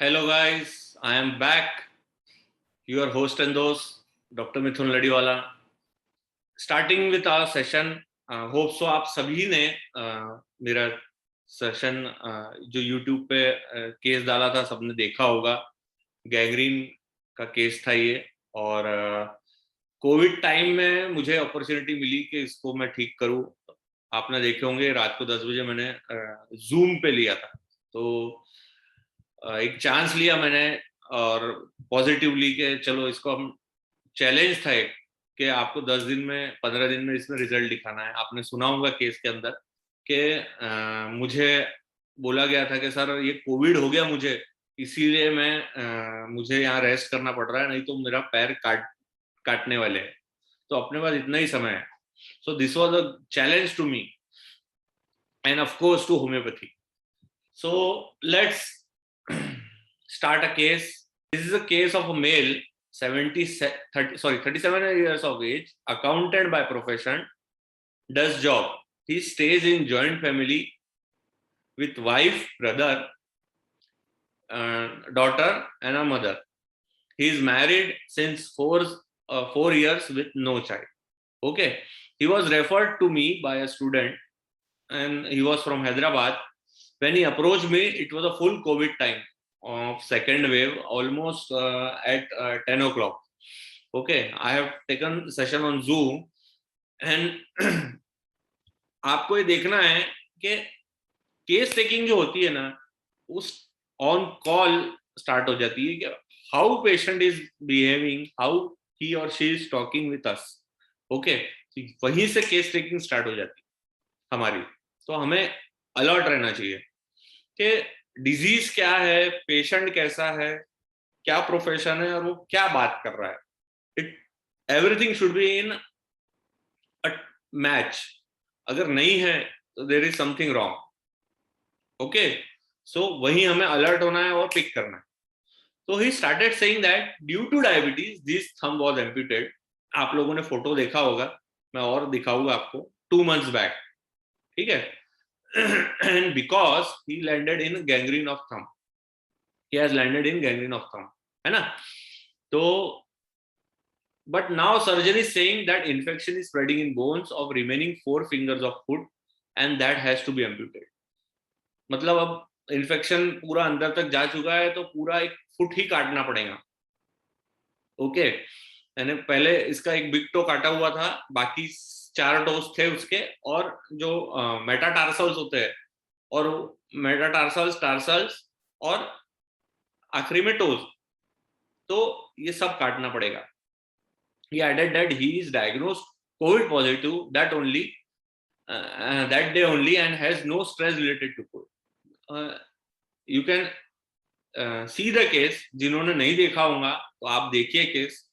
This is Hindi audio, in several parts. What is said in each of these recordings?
Hello guys, I am back, your host and host, Dr. Mithun Ladiwala. Starting with our session, hope so आप सभी ने मेरा सेशन जो YouTube पे केस डाला था सबने देखा होगा. गैंग्रीन का केस था ये और कोविड टाइम में मुझे अपॉर्चुनिटी मिली कि इसको मैं ठीक करूं. आपने देखे होंगे रात को 10 बजे मैंने जूम पे लिया था, तो एक चांस लिया मैंने और पॉजिटिवली के चलो इसको हम चैलेंज था एक कि आपको 10 दिन में 15 दिन में इसमें रिजल्ट दिखाना है. आपने सुना होगा केस के अंदर कि मुझे बोला गया था कि सर ये कोविड हो गया मुझे, इसीलिए मुझे यहाँ रेस्ट करना पड़ रहा है, नहीं तो मेरा पैर काटने वाले हैं, तो अपने पास इतना ही समय है. So this was a challenge to me and of course to homeopathy. So let's start a case. This is a case of a male, 37 years of age, accountant by profession, does job. He stays in joint family with wife, brother, daughter, and a mother. He is married since 4 years with no child. Okay. He was referred to me by a student, and he was from Hyderabad. When he approached me, it was a full COVID time of second wave, almost at 10 o'clock. Okay, I have taken session on Zoom and आपको ये देखना है कि केस टेकिंग जो होती है ना, उस ऑन कॉल स्टार्ट हो जाती है कि how patient is behaving, how he और she is talking with us. Okay, वहीं से केस टेकिंग स्टार्ट हो जाती है हमारी. तो हमें अलर्ट रहना चाहिए कि डिजीज क्या है, पेशेंट कैसा है, क्या प्रोफेशन है और वो क्या बात कर रहा है. Everything should be in a match. अगर नहीं है तो there is something wrong. Okay, so वही हमें अलर्ट होना है और पिक करना है. तो he started saying that due two diabetes this thumb was amputated. आप लोगों ने फोटो देखा होगा, मैं और दिखाऊंगा आपको, 2 months बैक. ठीक है. And because he landed in gangrene of thumb, he has landed in gangrene of thumb, है ना. तो but now surgeon is saying that infection is spreading in bones of remaining 4 fingers of foot and that has to be amputated. मतलब अब इन्फेक्शन पूरा अंदर तक जा चुका है तो पूरा एक फुट ही काटना पड़ेगा. ओके, यानी पहले इसका एक बिग टो काटा हुआ था, बाकी 4 टोस थे उसके, और जो मेटाटार्सल्स होते हैं और मेटाटार्सल्स, टार्सल्स और आखिरी में टोज, तो ये सब काटना पड़ेगा. He added that he is diagnosed COVID positive that day only and has no stress related to COVID. You can see the case. जिन्होंने नहीं देखा होगा तो आप देखिए केस,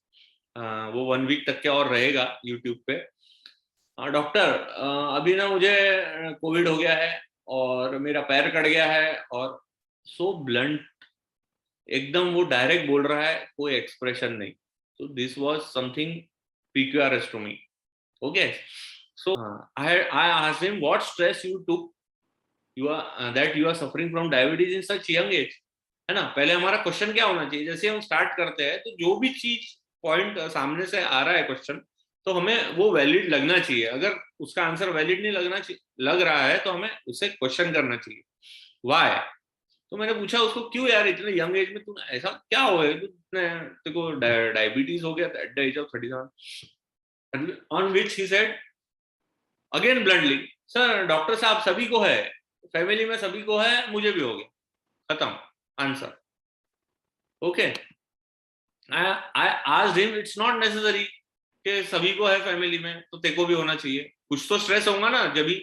वो 1 week तक के और रहेगा YouTube पे. डॉक्टर, अभी ना मुझे कोविड हो गया है और मेरा पैर कट गया है, और सो ब्लंट, एकदम वो डायरेक्ट बोल रहा है, कोई एक्सप्रेशन नहीं. So this was something PQRS to me. Okay, so I asked him what stress you took, that you are suffering from diabetes in such young age, है ना. पहले हमारा क्वेश्चन क्या होना चाहिए, जैसे हम स्टार्ट करते हैं तो जो भी चीज पॉइंट सामने से आ रहा है क्वेश्चन, तो हमें वो वैलिड लगना चाहिए. अगर उसका आंसर वैलिड नहीं लग रहा है तो हमें उससे क्वेश्चन करना चाहिए, व्हाई. तो मैंने पूछा उसको, क्यों यार इतने यंग एज में तू ऐसा क्या हो गया, तेरे को डायबिटीज हो गया at the age of 37. On which he said again bluntly, sir doctor साहब सभी को है, फैमिली में सभी को है, मुझे भी हो गया, खत्म answer. Okay, I asked him, it's not necessary कि सभी को है फैमिली में तो तेरे को भी होना चाहिए. कुछ तो स्ट्रेस होगा ना. जब भी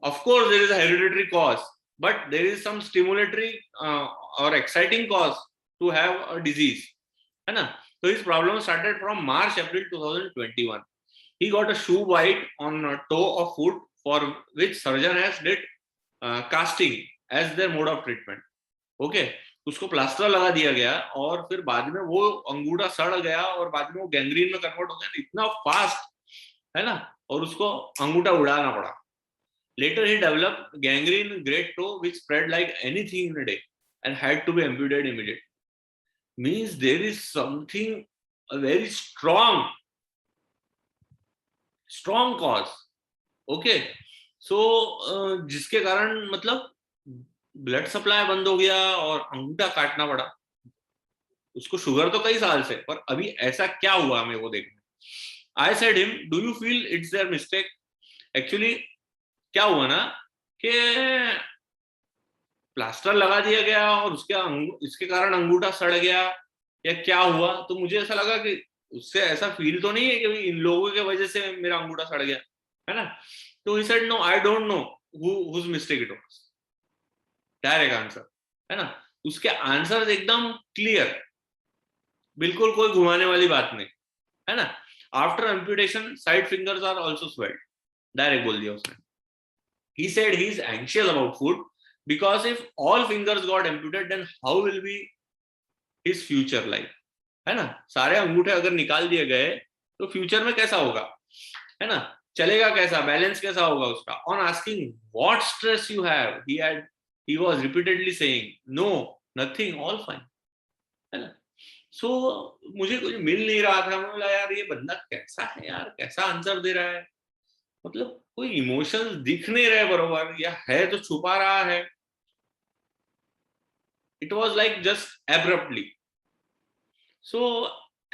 of course there is a hereditary cause, but there is some stimulatory or exciting cause to have a disease, है ना. So his problem started from March-April 2021. He got a shoe bite on a toe of foot for which surgeon has did casting as their mode of treatment. Okay, उसको प्लास्टर लगा दिया गया और फिर बाद में वो अंगूठा सड़ गया और बाद में वो गैंग्रीन में कन्वर्ट हो गया इतना फास्ट, है ना, और उसको अंगूठा उड़ाना पड़ा. Later he developed gangrene grade 2 which spread like anything in a day. and had to be amputated immediately. Means there is something, a very strong cause. Okay, so जिसके कारण मतलब ब्लड सप्लाई बंद हो गया और अंगूठा काटना पड़ा. उसको शुगर तो कई साल से, पर अभी ऐसा क्या हुआ हमें वो देखना. I said him, do you feel it's their mistake? Actually क्या हुआ ना कि प्लास्टर लगा दिया गया और इसके कारण अंगूठा सड़ गया या क्या हुआ. तो मुझे ऐसा लगा कि उससे ऐसा फील तो नहीं है कि इन लोगों की वजह से मेरा अंगूठा सड़ गया, है ना. तो he said no, I don't know whose mistake it was. Direct answer, है ना. उसके आंसर एकदम क्लियर, बिल्कुल कोई घुमाने वाली बात नहीं, है ना. After amputation side fingers are also swelled. Direct बोल दिया उसने. He said he is anxious about food because if all fingers got amputated, then how will be his future life, है ना. सारे अंगूठे अगर निकाल दिए गए तो फ्यूचर में कैसा होगा, है ना. चलेगा कैसा, बैलेंस कैसा होगा उसका. On asking what stress you have, he was repeatedly saying no, nothing, all fine, है ना. सो मुझे कुछ मिल नहीं रहा था. मैं बोला यार ये बंदा कैसा है यार, कैसा आंसर दे रहा है. मतलब कोई इमोशंस दिख नहीं रहे बरोबर, या है तो छुपा रहा है. It was like just abruptly. So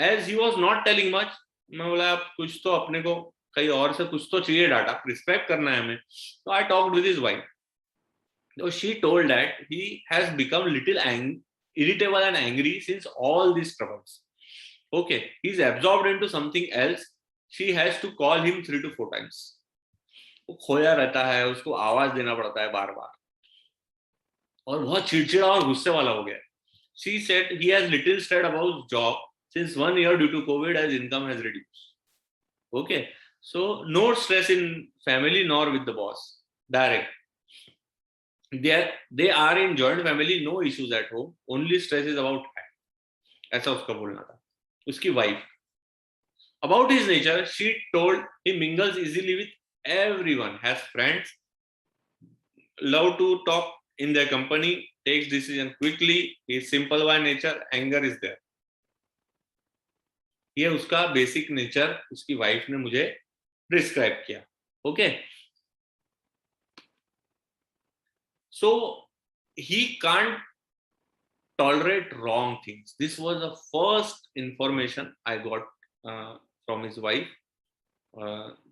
as he was not telling much, मैं बोला आप कुछ तो अपने को कहीं और से कुछ तो चाहिए, डाटा प्रिस्क्राइब करना है हमें. तो I talked with his wife. So she told that he has become little irritable and angry since all these troubles. Okay, he's absorbed into something else. She has to call him 3 to 4 times. वो खोया रहता है, उसको आवाज देना पड़ता है बार बार, और बहुत चिड़चिड़ा और गुस्से वाला हो गया. She said he has little stressed about job since 1 year due to COVID as income has reduced. Okay, so no stress in family nor with the boss. Direct. They are in joint family, no issues at home, only stress is about that. ऐसा उसका बोलना था. उसकी wife, about his nature, she told he mingles easily with everyone, has friends, love to talk in their company, takes decision quickly, he is simple by nature, anger is there. ये उसका बेसिक नेचर उसकी वाइफ ने मुझे डिस्क्राइब किया. Okay, so he can't tolerate wrong things. This was the first information I got from his wife,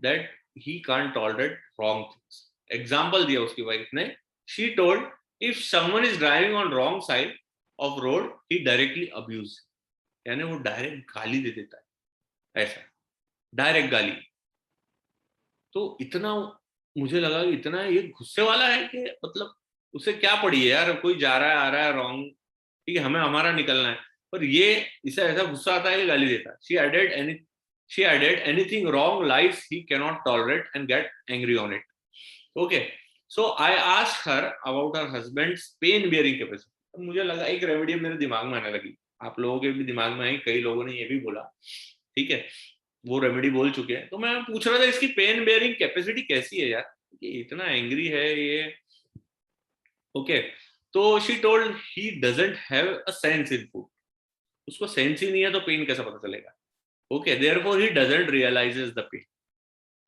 that he can't tolerate wrong things. Example दिया उसकी वाइफ ने. She told if someone is driving on wrong side of road, he directly abuse, यानी वो डायरेक्ट गाली दे देता है, ऐसा डायरेक्ट गाली. तो इतना मुझे लगा कि इतना ये गुस्से वाला है कि मतलब उसे क्या पड़ी है यार, कोई जा रहा है आ रहा है रॉन्ग, ठीक है, हमें हमारा निकलना है, पर ये इसे ऐसा गुस्सा आता है कि गाली देता है. She added anything wrong life he cannot tolerate and get angry on it. Okay, so I asked her about her husband's pain bearing capacity. तो मुझे लगा एक रेमेडी मेरे दिमाग में आने लगी, आप लोगों के भी दिमाग में आई, कई लोगों ने ये भी बोला, ठीक है, वो रेमेडी बोल चुके हैं. तो मैं पूछ रहा था इसकी पेन बेयरिंग कैपेसिटी कैसी है यार, ये इतना एंग्री है ये. ओके, तो she told he doesn't have a sense in food. उसको सेंस ही नहीं है तो पेन कैसा पता चलेगा. Okay, therefore he doesn't realises the pain.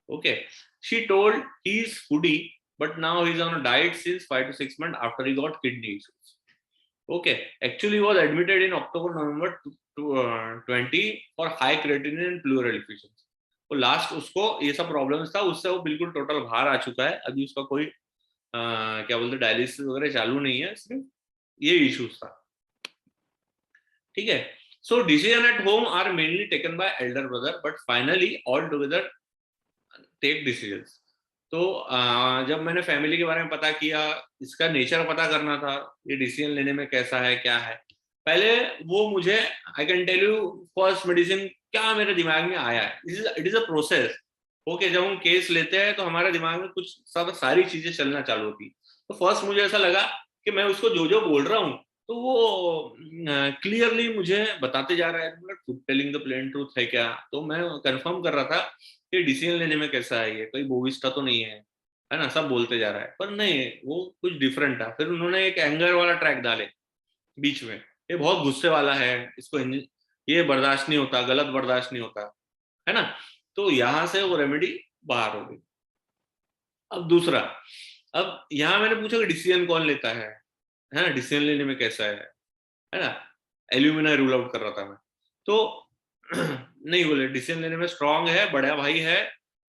Okay, she told he is foodie but now he's on a diet since 5 to 6 months after he got kidney issues. Okay, actually he was admitted in October November 20 for high creatinine and pleural efficiency. तो लास्ट उसको ये सब प्रॉब्लम्स था, उससे वो बिल्कुल टोटल बाहर आ चुका है. अभी उसका कोई क्या बोलते डायलिसिस वगैरह चालू नहीं है, सिर्फ ये इश्यूज था. ठीक है. So decision at home are mainly taken by elder brother, but finally all together take decisions. तो जब मैंने फैमिली के बारे में पता किया, इसका नेचर पता करना था, ये डिसीजन लेने में कैसा है क्या है, पहले वो मुझे I can tell you first medicine क्या मेरे दिमाग में आया है. It is a process. Okay, जब हम केस लेते हैं तो हमारे दिमाग में कुछ सारी चीजें चलना चालू होती. तो फर्स्ट मुझे ऐसा लगा कि मैं उसको जो जो बोल रहा हूँ तो वो क्लियरली मुझे बताते जा रहा है, टेलिंग द प्लेन ट्रूथ है क्या. तो मैं कंफर्म कर रहा था कि डिसीजन लेने में कैसा है, ये कोई बोविस्टा तो नहीं है ना. सब बोलते जा रहा है पर नहीं, वो कुछ डिफरेंट था. फिर उन्होंने एक एंगर वाला ट्रैक डाले बीच में, ये बहुत गुस्से वाला है, इसको ये बर्दाश्त नहीं होता, गलत बर्दाश्त नहीं होता, है ना। तो यहां से वो रेमेडी बाहर हो गई। अब दूसरा, अब यहां मैंने पूछा कि डिसीजन कौन लेता है ना, डिसीजन लेने में कैसा है ना, एल्यूमिना रूल आउट कर रहा था मैं। तो नहीं, बोले डिसीजन लेने में स्ट्रांग है, बड़ा भाई है,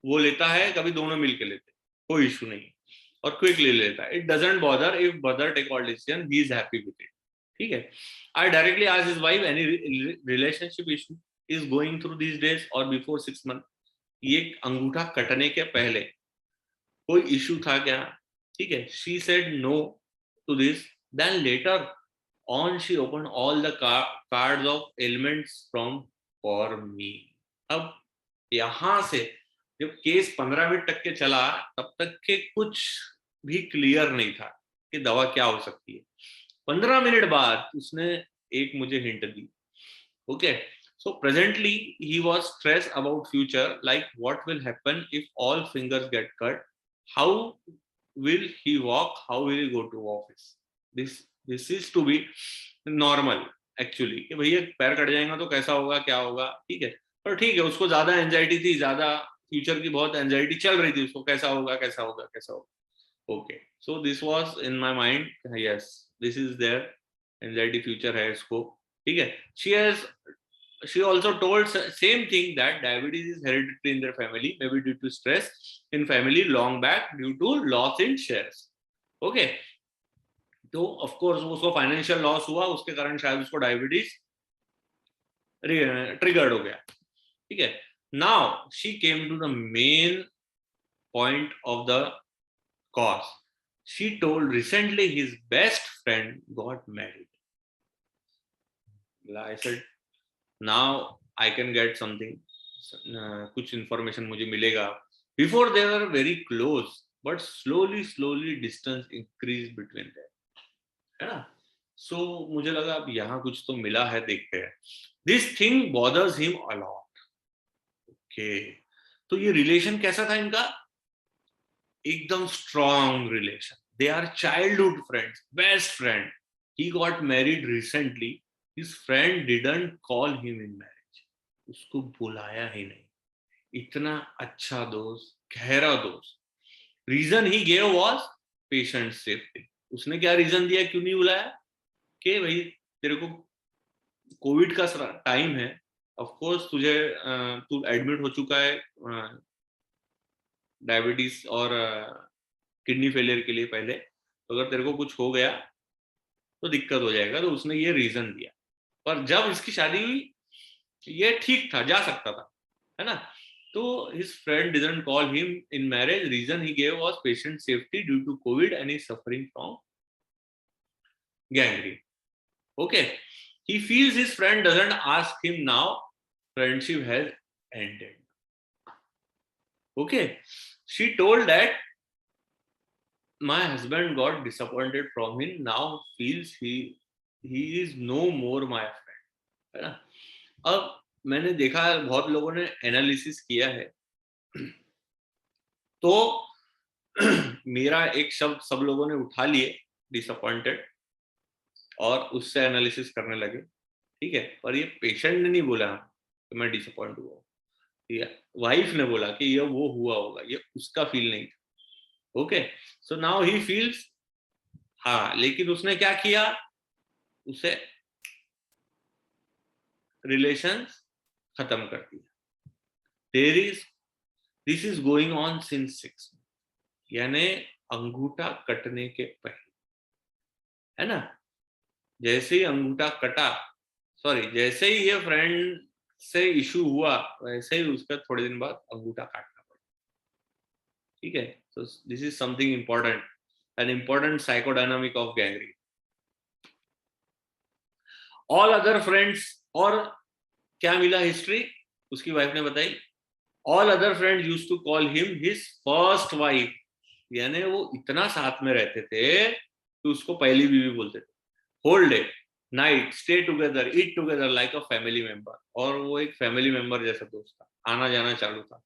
वो लेता है, कभी दोनों मिलके लेते, कोई इशू नहीं, और क्विकली लेता है। It doesn't bother if brother take all decision, he is happy with it. ठीक है। I directly asked his wife any relationship issue is going through this days और बिफोर 6 months, ये अंगूठा कटने के पहले कोई इशू था क्या? ठीक है। She said no to this. Then later on she opened all the cards of ailments from for me. अब यहां से जब केस 15 मिनट तक के चला, तब तक के कुछ भी क्लियर नहीं था कि दवा क्या हो सकती है। 15 मिनट बाद उसने एक मुझे hint the. Okay, so presently he was stressed about future, like what will happen if all fingers get cut, how will he walk, how will he go to office. this is to be normal actually, कि भैया पैर कट जाएगा तो कैसा होगा, क्या होगा, ठीक है। पर ठीक है, उसको ज्यादा एंजाइटी थी, ज्यादा फ्यूचर की बहुत एंजाइटी चल रही थी उसको, कैसा होगा, कैसा होगा, कैसा होगा। Okay, so this was in my mind, yes this is there, anxiety future है इसको, ठीक है। she also told same thing that diabetes is hereditary in their family, maybe due to stress in family long back due to loss in shares. Okay, तो ऑफ कोर्स उसको फाइनेंशियल लॉस हुआ, उसके कारण शायद उसको डायबिटीज ट्रिगर्ड हो गया। ठीक है। Now she came to the main point of the cause. She told recently his best friend got married. I said now I can get something, कुछ इंफॉर्मेशन मुझे मिलेगा। Before they were very close, but slowly slowly distance increase between them, है ना। सो मुझे लगा अब यहाँ कुछ तो मिला है, देखते हैं। This thing bothers him a lot. Okay, तो ये रिलेशन कैसा था इनका? एकदम strong relation, they are childhood friends, best friend. He got married recently, his friend didn't call him in marriage, उसको बुलाया ही नहीं। इतना अच्छा दोस्त, गहरा दोस्त। Reason he gave was patient safety. उसने क्या रीजन दिया, क्यों नहीं बुलाया? कि भाई तेरे को कोविड का टाइम है, ऑफ कोर्स तुझे तू एडमिट हो चुका है डायबिटीज और किडनी फेलियर के लिए पहले, तो अगर तेरे को कुछ हो गया तो दिक्कत हो जाएगा, तो उसने ये रीजन दिया। पर जब इसकी शादी हुई, ये ठीक था, जा सकता था, है ना। तो his friend didn't call him in marriage, reason he gave was patient safety due to COVID and he's suffering from gangrene. Okay, he feels his friend doesn't ask him now, friendship has ended. Okay, she told that my husband got disappointed from him, now feels he is no more my friend, है ना। अब मैंने देखा है, बहुत लोगों ने एनालिसिस किया है, तो मेरा एक शब्द सब लोगों ने उठा लिए, डिसअपॉइंटेड, और उससे एनालिसिस करने लगे। ठीक है, पर ये पेशेंट ने नहीं बोला कि मैं डिसअपॉइंट हुआ, ठीक है, वाइफ ने बोला कि ये वो हुआ होगा, ये उसका फील नहीं था। Okay, so now he feels, हाँ, लेकिन उसने क्या किया, उसे रिलेशन खत्म कर दिया। There is this is going on since 6 months, यानी अंगूठा कटने के पहले, है ना। जैसे ही अंगूठा कटा, सॉरी, जैसे ही ये फ्रेंड से इशू हुआ, वैसे ही उसका थोड़े दिन बाद अंगूठा काटना पड़ा। ठीक है, तो this is something important, an important psychodynamic of gangrene. All other friends, और क्या मिला हिस्ट्री, उसकी वाइफ ने बताई, all other friends used to call him his first wife, यानी वो इतना साथ में रहते थे कि उसको पहली बीवी बोलते थे। Whole day night stay together, eat together like a family member, और वो एक फैमिली मेंबर जैसा दोस्त था, आना जाना चालू था।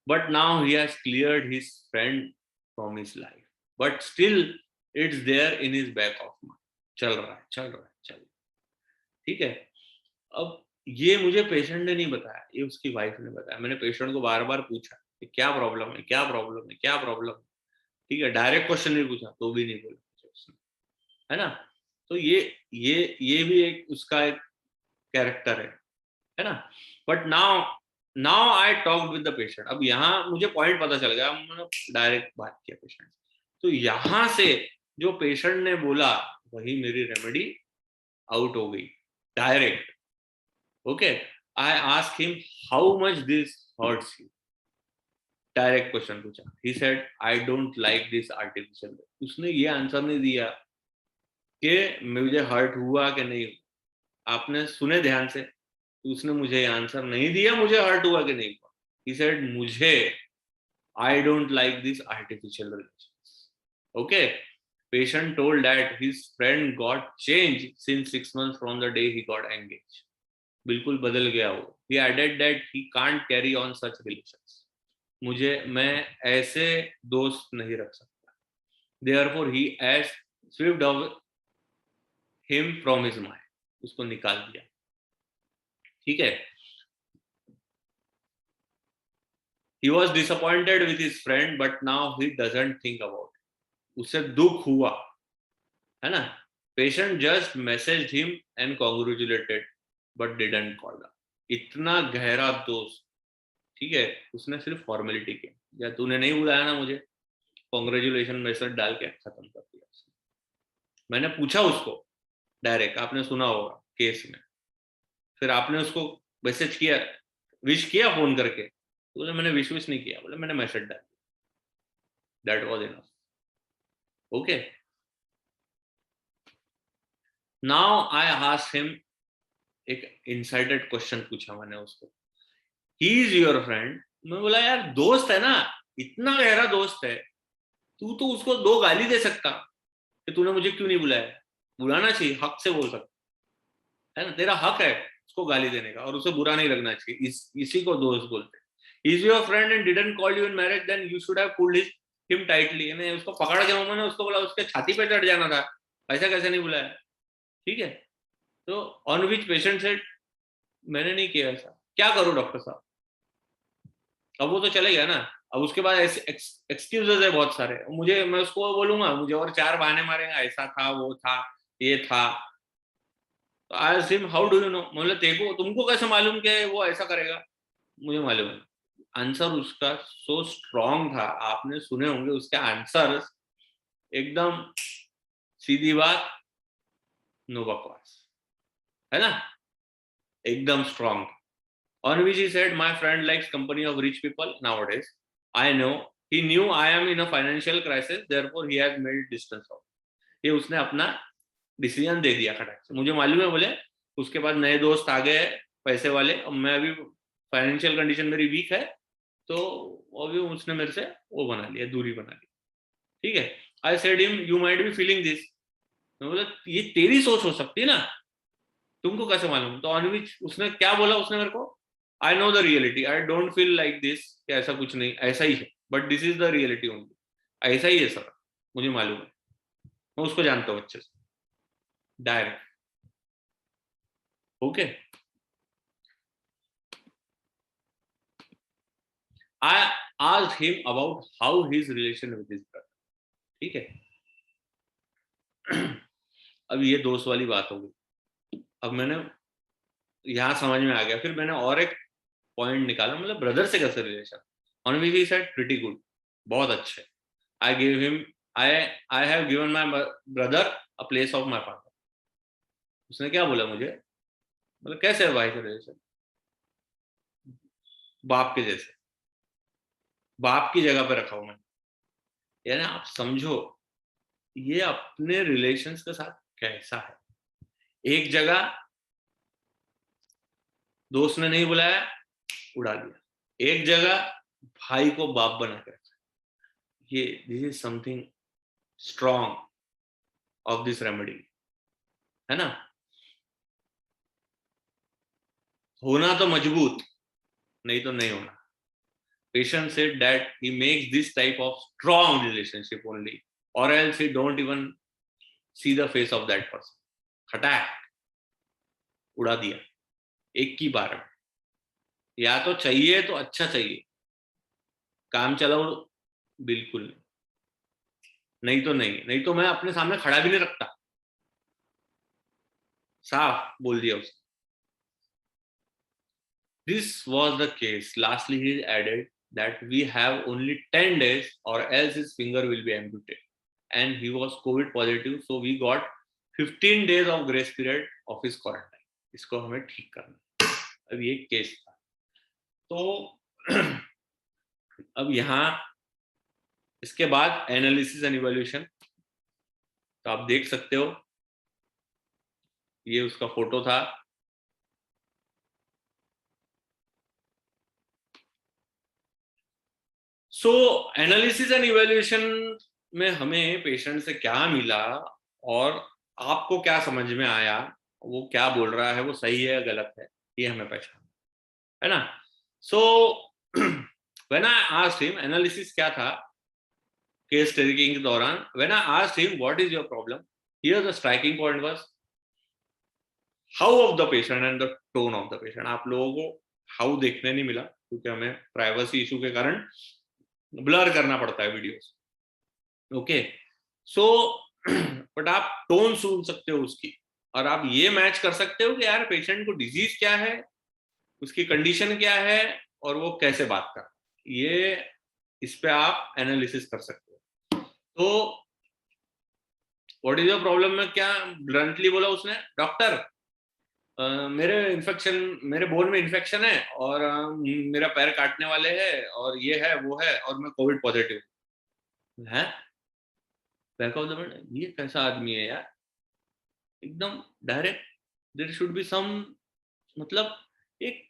But now he has cleared his friend from his life, but still it's there in his back of mind, चल रहा है, चल रहा है, चल रहा है। ठीक है। अब ये मुझे पेशेंट ने नहीं बताया, ये उसकी वाइफ ने बताया। मैंने पेशेंट को बार बार पूछा कि क्या प्रॉब्लम है, क्या प्रॉब्लम है, क्या प्रॉब्लम है, ठीक है, डायरेक्ट क्वेश्चन नहीं पूछा तो भी नहीं बोला मुझे उसने, है ना। तो ये भी एक उसका एक कैरेक्टर है ना। But now now I talk with the patient. अब यहाँ मुझे पॉइंट पता चल गया, मैंने डायरेक्ट बात किया पेशेंट। तो यहाँ से जो पेशेंट ने बोला वही मेरी रेमेडी आउट हो गई direct. Okay, I ask him how much this hurts you, direct question पूछा। He said I don't like this artificial. उसने ये आंसर नहीं दिया कि मुझे हर्ट हुआ कि नहीं। आपने सुने ध्यान से, उसने मुझे आंसर नहीं दिया मुझे हर्ट हुआ कि नहीं हुआ। ही सेड मुझे आई don't like this artificial relations. Okay, patient told that his friend got changed since 6 months from the day he got engaged. बिल्कुल बदल गया वो। He added that he can't carry on such relations. मैं ऐसे दोस्त नहीं रख सकता। Therefore he has swept him from his mind. उसको निकाल दिया, ठीक है। He was disappointed with his friend, but now he doesn't think about it. उसे दुख हुआ, है ना। Patient just messaged him and congratulated, but didn't call him. इतना गहरा दोस्त, ठीक है, उसने सिर्फ फॉर्मेलिटी की, या तूने नहीं बुलाया ना मुझे, कॉन्ग्रेचुलेशन मैसेज डाल के खत्म कर दिया उसने। मैंने पूछा उसको डायरेक्ट, आपने सुना होगा केस में, फिर आपने उसको मैसेज किया, विश किया फोन करके, तो बोले मैंने विश नहीं किया, बोले मैंने मैसेज डाल दिया, that was enough. Okay, now I asked him, एक इनसाइटेड क्वेश्चन पूछा मैंने उसको, ही इज योर फ्रेंड। मैं बोला यार दोस्त है ना, इतना गहरा दोस्त है, तू तो उसको 2 गाली दे सकता कि तूने मुझे क्यों नहीं बुलाया। बुलाना चाहिए, हक से बोल सकता है ना, तेरा हक है उसको गाली देने का, और उसे बुरा नहीं लगना चाहिए। इसी को दोस्त बोलते हैं। Is your friend and didn't call you in marriage, then you should have pulled him tightly. मैंने उसको पकड़ के मैंने उसको बोला उसके छाती पे चढ़ जाना था, ऐसा कैसे नहीं बुलाया, ठीक है। तो ऑन विच पेशेंट सेड मैंने नहीं किया ऐसा, क्या करूं डॉक्टर साहब। अब वो तो चले गया ना, अब उसके बाद ऐसे एक्सक्यूजेस है बहुत सारे, मैं उसको बोलूंगा, मुझे और 4 बहाने मारेगा, ऐसा था, वो था, ये था। तो I asked him how do you know, मतलब तेको तुमको कैसे मालूम कि वो ऐसा करेगा। मुझे मालूम है। आंसर उसका सो स्ट्रॉन्ग था, आपने सुने होंगे उसके आंसर, एकदम सीधी बात, नो बकवास, है ना, एकदम strong. On which he said, my friend likes company of rich people nowadays. I know. He knew I am in a financial crisis, therefore he has made distance out. ये उसने अपना डिसीजन दे दिया खटाक से। मुझे मालूम है, बोले उसके बाद नए दोस्त आ गए पैसे वाले, और मैं अभी फाइनेंशियल कंडीशन मेरी वीक है, तो अभी उसने मेरे से वो बना लिया, दूरी बना ली, ठीक है। I said him you might be feeling this. मैं बोला ये तेरी सोच हो सकती है ना, तुमको कैसे मालूम। तो ऑन विच उसने क्या बोला, उसने मेरे को, I know the reality, I don't feel like this, ऐसा कुछ नहीं, ऐसा ही है, but this is the reality only, ऐसा ही है सर, मुझे मालूम है। मैं उसको जानता हूँ अच्छे से, direct. Okay, I asked him about how his relation with his brother, ठीक है। अब ये दोस्त वाली बात हो गई, अब मैंने यहाँ समझ में आ गया। फिर मैंने और एक पॉइंट निकाला, मतलब ब्रदर से कैसे relation. On which he said pretty good, बहुत अच्छे। I give him I I have given my brother a place of my father. उसने क्या बोला मुझे, मतलब कैसे है भाई का रिलेशन, बाप के जैसे, बाप की जगह पे रखा हूं मैं। यानी आप समझो ये अपने रिलेशंस के साथ कैसा है। एक जगह दोस्त ने नहीं बुलाया, उड़ा दिया। एक जगह भाई को बाप बना के रखा। ये this is something strong of this remedy, है ना। होना तो मजबूत, नहीं तो नहीं होना। Patient said that he makes this type of strong relationship only, or else he don't even see the face of that person. खटाक, उड़ा दिया एक की बार में। या तो चाहिए तो अच्छा चाहिए, काम चलाओ बिल्कुल नहीं, नहीं तो नहीं, नहीं तो मैं अपने सामने खड़ा भी नहीं रखता, साफ बोल दिया उसने। This was the case. Lastly, he added that we have only 10 days or else his finger will be amputated. And he was COVID positive, so we got 15 days of grace period of his quarantine. इसको हमें ठीक करना। अब ये केस था। तो अब यहाँ इसके बाद एनालिसिस एंड इवैल्यूएशन, तो आप देख सकते हो ये उसका फोटो था। सो एनालिसिस एंड इवैल्यूएशन में हमें पेशेंट से क्या मिला और आपको क्या समझ में आया, वो क्या बोल रहा है वो सही है गलत है, ये हमें पहचान है ना। So when I asked him, analysis क्या था केस टेकिंग के दौरान, when I asked him what is your problem, here the striking point was how of the patient and the tone of the patient. आप लोगों को हाउ देखने नहीं मिला क्योंकि हमें प्राइवेसी इशू के कारण ब्लर करना पड़ता है वीडियोस। ओके, सो बट आप टोन सुन सकते हो उसकी, और आप ये मैच कर सकते हो कि यार पेशेंट को डिजीज क्या है, उसकी कंडीशन क्या है, और वो कैसे बात कर, ये इस पे आप एनालिसिस कर सकते हो। तो व्हाट इज योर प्रॉब्लम में क्या ब्लंटली बोला उसने, डॉक्टर मेरे बोन में इन्फेक्शन है और मेरा पैर काटने वाले है और ये है वो है और मैं कोविड पॉजिटिव है। बैक ऑफ द माइंड, ये कैसा आदमी है यार, एकदम direct. There should be some, मतलब एक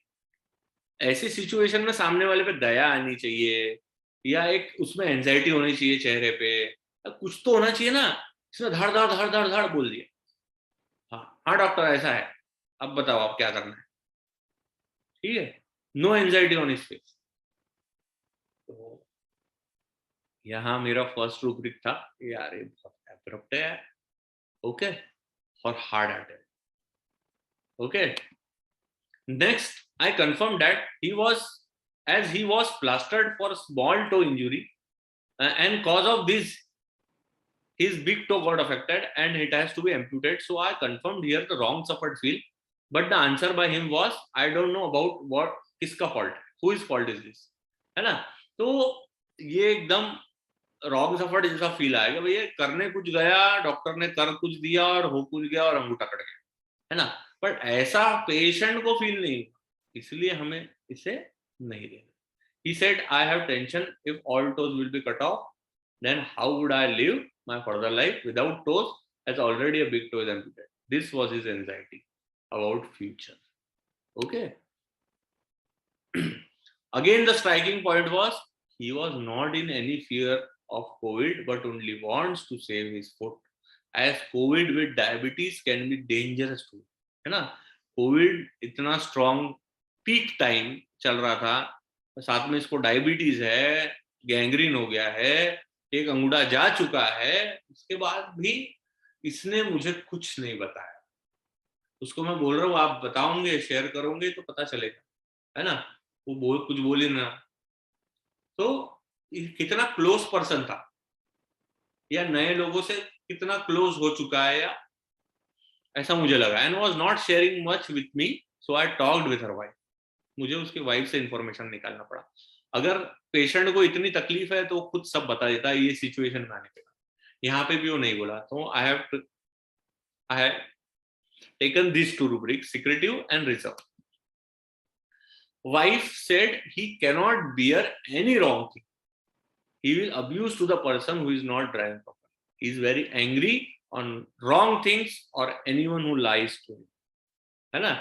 ऐसी सिचुएशन में सामने वाले पे दया आनी चाहिए, या एक उसमें एंजाइटी होनी चाहिए चेहरे पे, कुछ तो होना चाहिए ना। इसने धड़ धड़ धड़ धड़ धड़ बोल दिया। हाँ हाँ डॉक्टर ऐसा है, अब बताओ आप क्या करना है, ठीक है, no anxiety on his face. तो यहाँ मेरा फर्स्ट रूब्रिक था यार ये बहुत एब्रप्ट है यार, ओके, और hard hearted. Okay, next I confirmed that he was plastered for small toe injury, and cause of this his big toe got affected and it has to be amputated. So I confirmed here the wrong suffered feel, but the answer by him was I don't know about what किसका fault है, whose fault is this, है ना। तो ये एकदम रॉन्ग सफर्ड जैसा फील आएगा, भैया करने कुछ गया, डॉक्टर ने कर कुछ दिया और हो कुछ गया और अंगूठा कट गया, है ना। बट ऐसा पेशेंट को फील नहीं, इसलिए हमें इसे नहीं देना। He said, I have tension if all toes will be cut off, then how would I live my further life without toes as already a big toe is amputated. This was his anxiety about future. Okay. Again, the striking point was he was not in any fear of COVID, but only wants to save his foot. As COVID with diabetes can be dangerous too, है ना। कोविड इतना स्ट्रॉन्ग पीक टाइम चल रहा था, साथ में इसको डायबिटीज है, गैंग्रीन हो गया है, एक अंगूठा जा चुका है, उसके बाद भी इसने मुझे कुछ नहीं बताया। उसको मैं बोल रहा हूँ आप बताओगे शेयर करोगे तो पता चलेगा, है ना। वो कुछ बोल ही ना। तो कितना क्लोज पर्सन था, या नए लोगों से कितना क्लोज हो चुका है, या ऐसा मुझे लगा। And was not sharing much with me, so I talked with her wife. मुझे उसकी वाइफ से इंफॉर्मेशन निकालना पड़ा। अगर पेशेंट को इतनी तकलीफ है तो खुद सब बता देता है ये सिचुएशन में आने के बाद, यहाँ पे भी वो नहीं बोला। तो I have taken this to rubric, secretive and reserve. Wife said he cannot bear any wrong thing. He will abuse to the person who is not driving properly. He is very angry on wrong things or anyone who lies to him. है ना।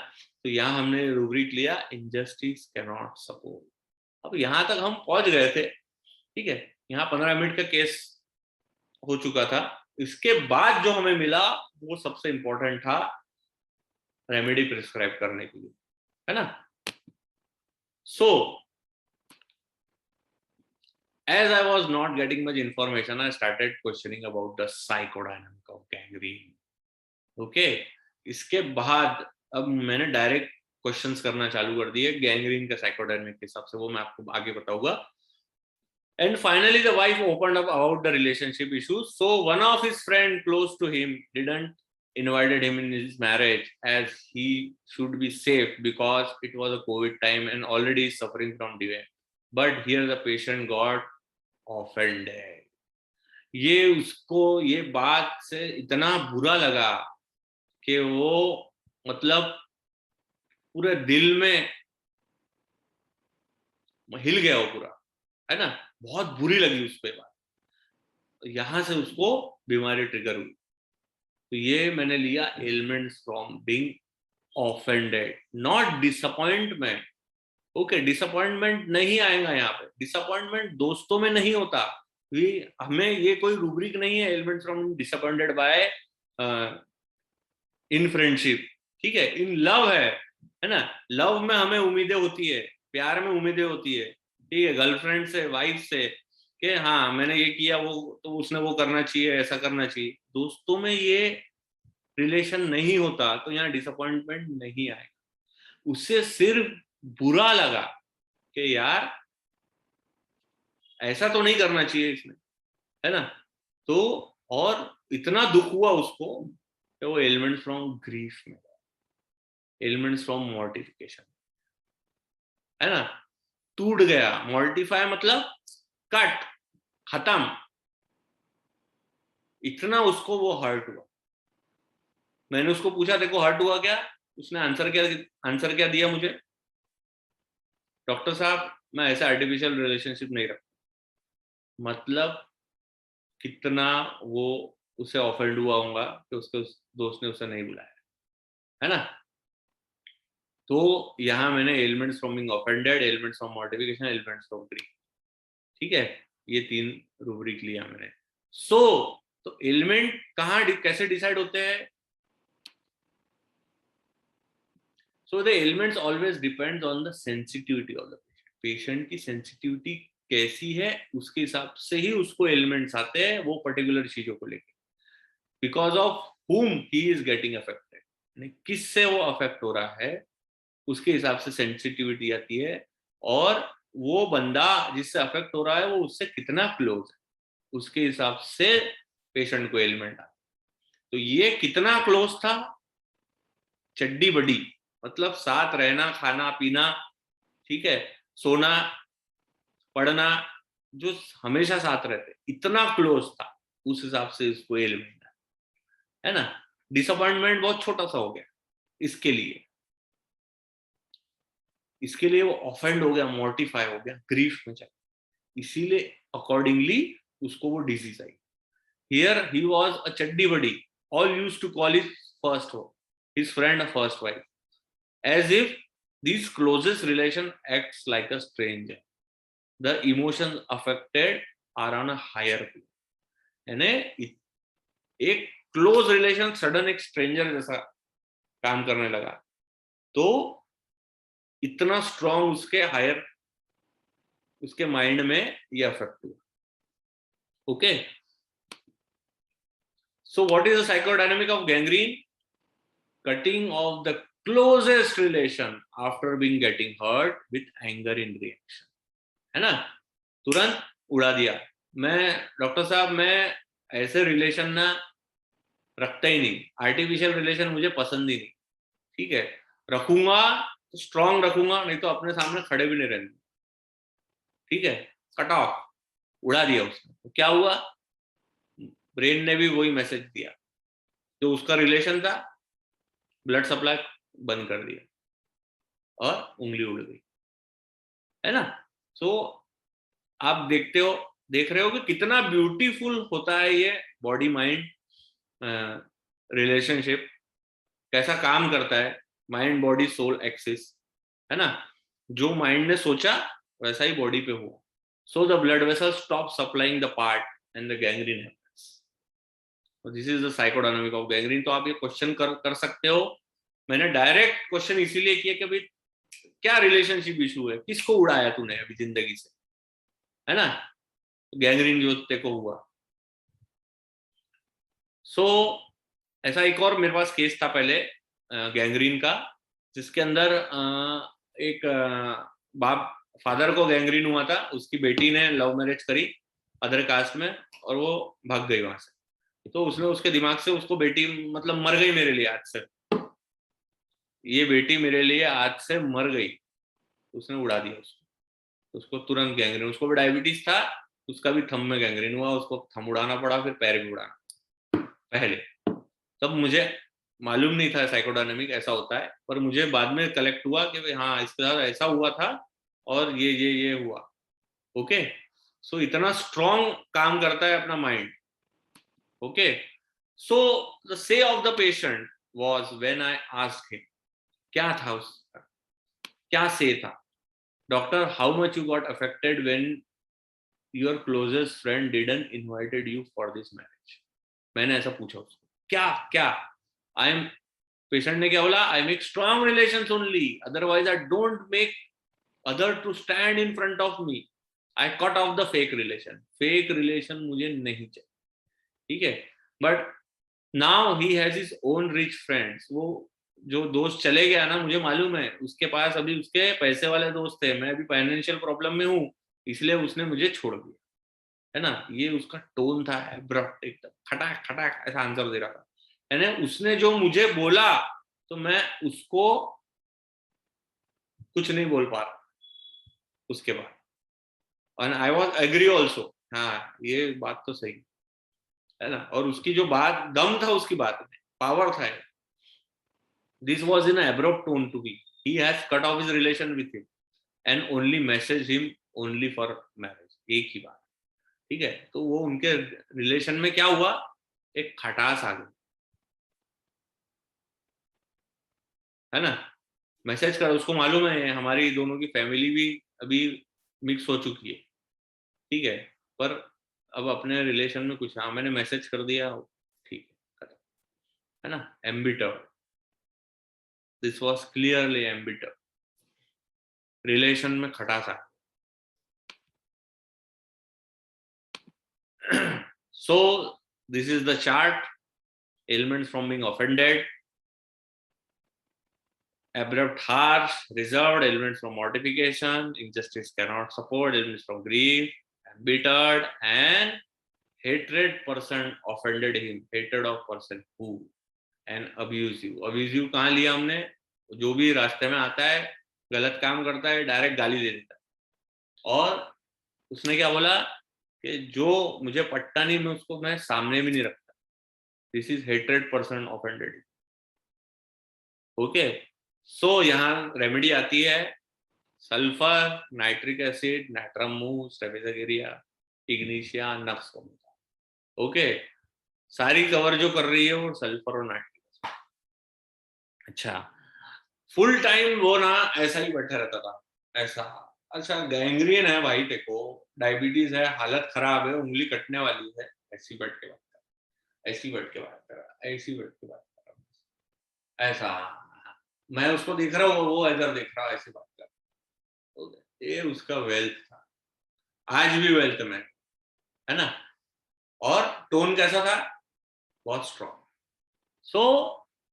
तो यहाँ हमने रूब्रिक लिया injustice cannot support। अब यहाँ तक हम पहुंच गए थे, ठीक है, यहाँ 15 मिनट का केस हो चुका था। इसके बाद जो हमें मिला वो सबसे इंपॉर्टेंट था, रेमेडी प्रिस्क्राइब करने के लिए, है ना। So as I was not getting much information, I started questioning about the psychodynamic of gangrene. Okay, इसके बाद अब मैंने डायरेक्ट क्वेश्चंस करना चालू कर दिए गैंग्रीन के साइकोडायनेमिक के हिसाब से, वो मैं आपको आगे बताऊंगा. And finally, the wife opened up about the relationship issues. So one of his friend close to him didn't invited him in his marriage as he should be safe because it was a COVID time and already suffering from delay. But here the patient got offended. ये उसको ये बात से इतना बुरा लगा कि वो मतलब पूरे दिल में हिल गया वो पूरा, है ना. बहुत बुरी लगी उस पे बात, यहां से उसको बीमारी ट्रिगर हुई. तो ये मैंने लिया elements from being offended, not disappointment. Okay, disappointment नहीं आएगा यहाँ पे. डिसअपॉइंटमेंट दोस्तों में नहीं होता. हमें ये कोई रूब्रिक नहीं है elements from disappointed by in friendship. ठीक है, इन लव है ना. लव में हमें उम्मीदें होती है, प्यार में उम्मीदें होती है. ठीक है, गर्लफ्रेंड से, वाइफ से, कि हाँ मैंने ये किया वो तो उसने वो करना चाहिए, ऐसा करना चाहिए. दोस्तों में ये रिलेशन नहीं होता, तो यहाँ डिसअपॉइंटमेंट नहीं आएगा. उससे सिर्फ बुरा लगा कि यार ऐसा तो नहीं करना चाहिए इसने, है ना. तो और इतना दुख हुआ उसको कि वो एलिमेंट्स फ्रॉम ग्रीफ में, एलिमेंट्स फ्रॉम मॉर्टिफिकेशन, है ना. टूट गया. मॉर्टिफाई मतलब कट, खत्म. इतना उसको वो हर्ट हुआ. मैंने उसको पूछा देखो हर्ट हुआ क्या. उसने आंसर क्या दिया मुझे, डॉक्टर साहब मैं ऐसे आर्टिफिशियल रिलेशनशिप नहीं रखता. मतलब कितना वो उसे ऑफेंड हुआ होगा कि उसके उस दोस्त ने उसे नहीं बुलाया, है ना. तो यहाँ मैंने elements from being offended, elements from mortification, elements from grief, ठीक है, ये 3 रूब्रिक लिया मैंने. तो एलिमेंट कहाँ कैसे डिसाइड होते हैं. So the elements always depends on the sensitivity of the patient. Patient की सेंसिटिविटी कैसी है उसके हिसाब से ही उसको एलिमेंट्स आते हैं वो पर्टिकुलर चीजों को लेकर. Because of whom he is getting affected, किससे वो अफेक्ट हो रहा है उसके हिसाब से सेंसिटिविटी आती है. और वो बंदा जिससे अफेक्ट हो रहा है वो उससे कितना क्लोज है उसके हिसाब से पेशेंट को एलिमेंट आता. तो ये कितना क्लोज था, चड्डी बड़ी, मतलब साथ रहना, खाना पीना, ठीक है, सोना, पढ़ना, जो हमेशा साथ रहते, इतना क्लोज था, उस हिसाब से इसको एलिमेंट है ना. डिसअपॉइंटमेंट बहुत छोटा सा हो गया इसके लिए वो ऑफेंड हो गया, मॉर्टिफाई हो गया, ग्रीफ में चला, इसीलिए अकॉर्डिंगली उसको वो डिजीज आई. Here he was a chaddi buddy, all used to call his first who his friend a first wife, as if these closest relation acts like a stranger. The emotions affected are on a higher plane. यानी एक क्लोज रिलेशन सडन एक स्ट्रेंजर जैसा काम करने लगा, तो इतना स्ट्रॉन्ग उसके हायर उसके माइंड में ये अफेक्ट हुआ. Okay, so what is the psychodynamic of gangrene. Cutting of the closest relation after being getting hurt with anger in reaction, है ना. तुरंत उड़ा दिया. मैं डॉक्टर साहब मैं ऐसे रिलेशन ना रखता ही नहीं, आर्टिफिशियल रिलेशन मुझे पसंद ही नहीं. ठीक है, रखूंगा तो स्ट्रॉन्ग रखूंगा, नहीं तो अपने सामने खड़े भी नहीं रहेंगे. ठीक है, कट ऑफ, उड़ा दिया उसने. तो क्या हुआ, ब्रेन ने भी वही मैसेज दिया, जो उसका रिलेशन था ब्लड सप्लाई बंद कर दिया और उंगली उड़ गई, है ना. सो आप देख रहे हो कि कितना ब्यूटीफुल होता है ये बॉडी माइंड रिलेशनशिप, कैसा काम करता है माइंड बॉडी सोल एक्सिस, है ना. जो माइंड ने सोचा वैसा ही बॉडी पे हुआ. So the blood vessel stop supplying the part and the gangrene happens. This is the psychodynamic of gangrene. तो आप ये क्वेश्चन कर सकते हो. मैंने डायरेक्ट क्वेश्चन इसीलिए किया कि भाई क्या रिलेशनशिप इशू है, किसको उड़ाया तूने अभी जिंदगी से, है ना. गैंग्रीन जो तेरे को हुआ. सो ऐसा एक और मेरे पास केस था पहले. गैंग्रीन का, जिसके अंदर एक बाप फादर को गैंग्रीन हुआ था, उसकी बेटी ने लव मैरिज करी अदर कास्ट में और वो भाग गई वहां से। तो उसने उसके दिमाग से उसको बेटी मतलब मर गई मेरे लिए आज से, ये बेटी मेरे लिए आज से मर गई, उसने उड़ा दिया उसको तुरंत गैंग्रीन, उसको भी डायबिटीज था, उसका भी थंब में गैंग्रीन हुआ, उसको थंब उड़ाना पड़ा, फिर पैर भी उड़ाना पहले। तब मुझे मालूम नहीं था साइकोडायनेमिक ऐसा होता है, पर मुझे बाद में कलेक्ट हुआ कि हाँ इसके साथ ऐसा हुआ था और ये हुआ। ओके, सो इतना स्ट्रॉन्ग काम करता है अपना माइंड। ओके, सो द से of the patient was when I asked him, क्या था उसका, क्या से था, doctor how much you got affected when your closest friend didn't invited you for this marriage. मैंने ऐसा पूछा उसको, क्या क्या आई एम, पेशेंट ने क्या बोला, I make strong relations only, otherwise I don't make other to stand in front of me, I cut off the fake relation, fake relation मुझे नहीं चाहिए। ठीक है, but now he has his own rich friends, वो जो दोस्त चले गया ना, मुझे मालूम है उसके पास अभी उसके पैसे वाले दोस्त थे, मैं अभी फाइनेंशियल प्रॉब्लम में हूँ, इसलिए उसने मुझे छोड़ दिया, है ना। ये उसका टोन था, एब्रप्ट, एकदम खटाक खटाक ऐसा आंसर दे रहा था, यानी उसने जो मुझे बोला तो मैं उसको कुछ नहीं बोल पा रहा उसके बाद, और आई वॉज एग्री ऑल्सो, हाँ ये बात तो सही है ना, और उसकी जो बात, दम था उसकी बात में, पावर था। This was in abrupt tone to be, he has cut off his relation with him and only message him only for marriage, एक ही बात। ठीक है, तो वो उनके रिलेशन में क्या हुआ, एक खटास आ गई, है ना। मैसेज कर, उसको मालूम है हमारी दोनों की फैमिली भी अभी मिक्स हो चुकी है, ठीक है, पर अब अपने रिलेशन में कुछ, हाँ मैंने मैसेज कर दिया, ठीक है, है ना। एम्बिटर, दिस वॉज क्लियरली एम्बिटर, रिलेशन में खटास आ। So this is the chart, ailments from being offended, abrupt, harsh, reserved, ailments from mortification, injustice cannot support, ailments from grief, embittered, and hatred person offended him, hatred of person who, and abusive, abusive कहाँ लिया हमने, जो भी रास्ते में आता है गलत काम करता है डायरेक्ट गाली दे देता है, और उसने क्या बोला कि जो मुझे पट्टा नहीं मैं उसको मैं सामने भी नहीं रखता, this is hated person offended. Okay, so यहाँ रेमेडी आती है, sulphur, nitric acid, natrum mur, staphylococcus, ignatia, nux. Okay, सारी कवर जो कर रही है वो सल्फर और नाइट्रिक एसिड। अच्छा, फुल टाइम वो ना ऐसा ही बैठा रहता था, ऐसा। अच्छा, गैंग्रीन है भाई, देखो डायबिटीज है, हालत खराब है, उंगली कटने वाली है, ऐसी बैठ के बात कर, ऐसी बैठ के बात कर, ऐसी बैठ के बात कर, ऐसा। मैं उसको देख रहा हूँ, वो इधर देख रहा, ऐसी बात कर। तो ये उसका वेल्थ था, आज भी वेल्थ में, है ना। और टोन कैसा था, बहुत स्ट्रॉन्ग। सो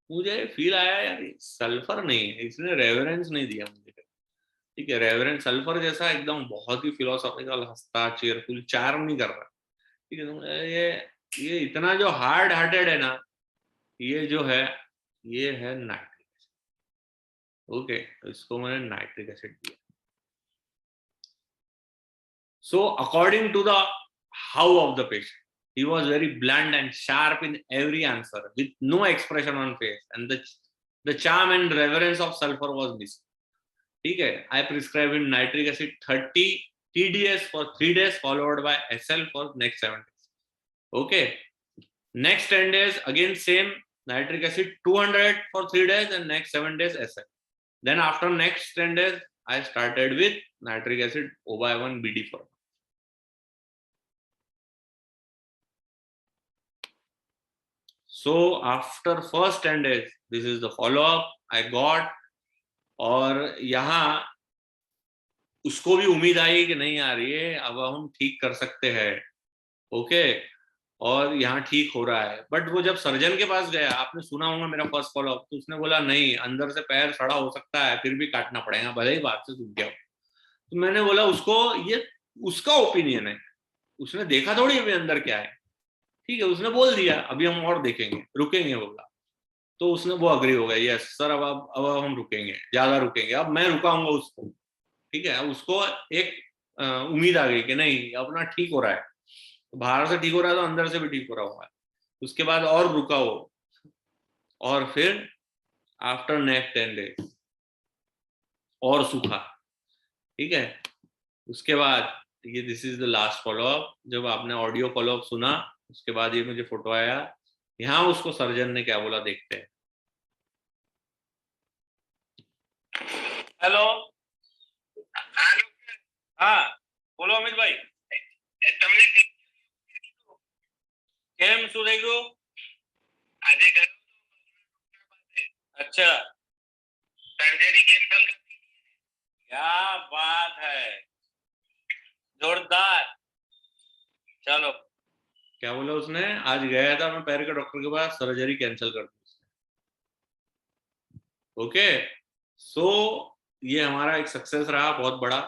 मुझे फील आया यार सल्फर नहीं है, इसने रेवरेंस नहीं दिया मुझे। ठीक है, रेवरेंस सल्फर जैसा एकदम बहुत ही फिलोसॉफिकल, हंसता, चेयरफुल, चार्म नहीं कर रहा। ठीक है, तो ये इतना जो हार्ड हार्टेड है ना, ये जो है, ये है नाइट्रिक एसिड। ओके, तो इसको मैंने नाइट्रिक एसिड दिया। So according to the how of the patient, he was very blunt and sharp in every answer with no expression on face, and the charm and reverence of sulfur was missing. ठीक है, I prescribe him nitric acid 30 TDS for 3 days followed by SL for next 7 days. Okay, next 10 days again same nitric acid 200 for 3 days and next 7 days SL. Then after next 10 days I started with nitric acid O/1 BD for. So after first 10 days, this is the follow up I got, और यहाँ उसको भी उम्मीद आई कि नहीं यार ये अब हम ठीक कर सकते हैं। ओके, और यहाँ ठीक हो रहा है। बट वो जब सर्जन के पास गया, आपने सुना होगा मेरा फर्स्ट फॉलोअप, तो उसने बोला नहीं, अंदर से पैर सड़ा हो सकता है, फिर भी काटना पड़ेगा, भले ही बात से सूख गया। तो मैंने बोला उसको, ये उसका ओपिनियन है, उसने देखा थोड़ी अभी अंदर क्या है, ठीक है, उसने बोल दिया अभी हम और देखेंगे, रुकेंगे बोला। तो उसने वो अग्री हो गया, यस सर, अब हम रुकेंगे, ज्यादा रुकेंगे, अब मैं रुकाऊंगा उसको, ठीक है। उसको एक उम्मीद आ गई कि नहीं अपना ठीक हो रहा है, बाहर से ठीक हो रहा है तो अंदर से भी ठीक हो रहा होगा। उसके बाद और रुका वो, और फिर आफ्टर नेक्स्ट 10 डेज और सूखा, ठीक है। उसके बाद ये this is the last follow up. जब आपने ऑडियो फॉलोअप सुना, उसके बाद ये मुझे फोटो आया, यहाँ उसको सर्जन ने क्या बोला, देखते हैं। हेलो, हाँ बोलो अमित भाई। કેમ શું થઈ ગયું? આજે अच्छा, सर्जरी कैंसिल कर दी। क्या बात है, जोरदार। चलो, क्या बोला उसने, आज गया था मैं पैर के डॉक्टर के पास, सर्जरी कैंसिल कर दी उसने। ओके, सो ये हमारा एक सक्सेस रहा बहुत बड़ा।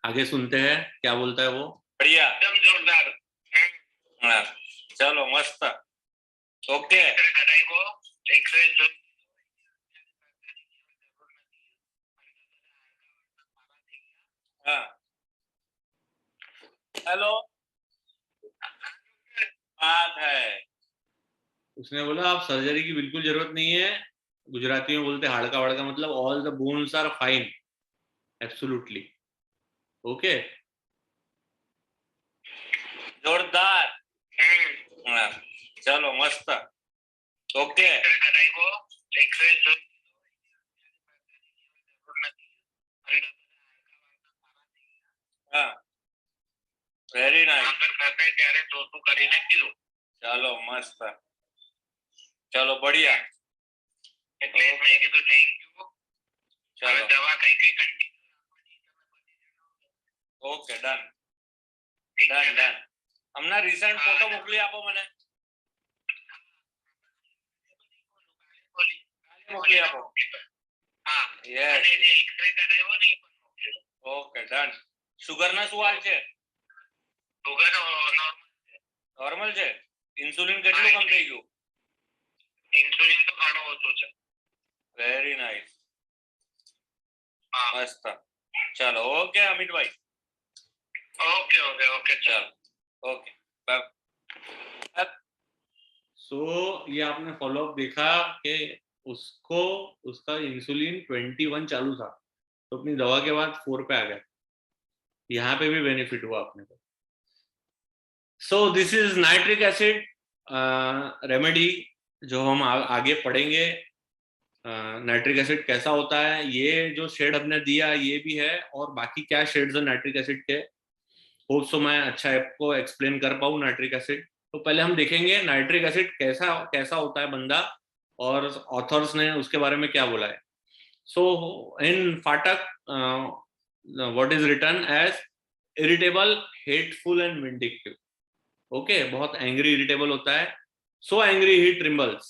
आगे सुनते हैं क्या बोलता है वो। बढ़िया, एकदम जोरदार। हाँ, चलो मस्त। ओके, हाँ हेलो, बात है। उसने बोला आप सर्जरी की बिल्कुल जरूरत नहीं है, गुजराती में बोलते हाड़का वाड़का, मतलब all the bones are fine, absolutely. Okay, जोरदार। हाँ, चलो मस्त। ओके, हाँ वेरी नाइस। चलो मस्त, चलो बढ़िया। चलो ओके, डन डन डन। हमने रिसेंट फोटो मोकली आपो મને, મોકલી આપો। હા યસ, એક્સરે કરાવ્યો નહીં, ઓકે ડન। સુગર ના શું હાલ છે? સુગર નોર્મલ છે। ઇન્સ્યુલિન કેટલું કમ થઈ ગયું? ઇન્સ્યુલિન તો ઘણો ઓછો છે। વેરી નાઇસ, મસ્ત। ચલો ઓકે અમિત ભાઈ, ओके ओके ओके, चल ओके बाय। सो ये आपने फॉलोअप देखा कि उसको उसका इंसुलिन 21 चालू था, तो अपनी दवा के बाद 4 पे आ गया। यहाँ पे भी बेनिफिट हुआ अपने को। सो this is nitric acid remedy, जो हम आगे पढ़ेंगे। नाइट्रिक एसिड कैसा होता है, ये जो शेड हमने दिया ये भी है, और बाकी क्या शेड्स है नाइट्रिक एसिड के, होप सो मैं अच्छा आपको एक्सप्लेन कर पाऊँ नाइट्रिक एसिड। तो पहले हम देखेंगे नाइट्रिक एसिड कैसा कैसा होता है बंदा, और ऑथर्स ने उसके बारे में क्या बोला है। सो इन फाटक what is written as irritable, hateful and vindictive. Okay, बहुत एंग्री इरिटेबल होता है। So angry he trembles,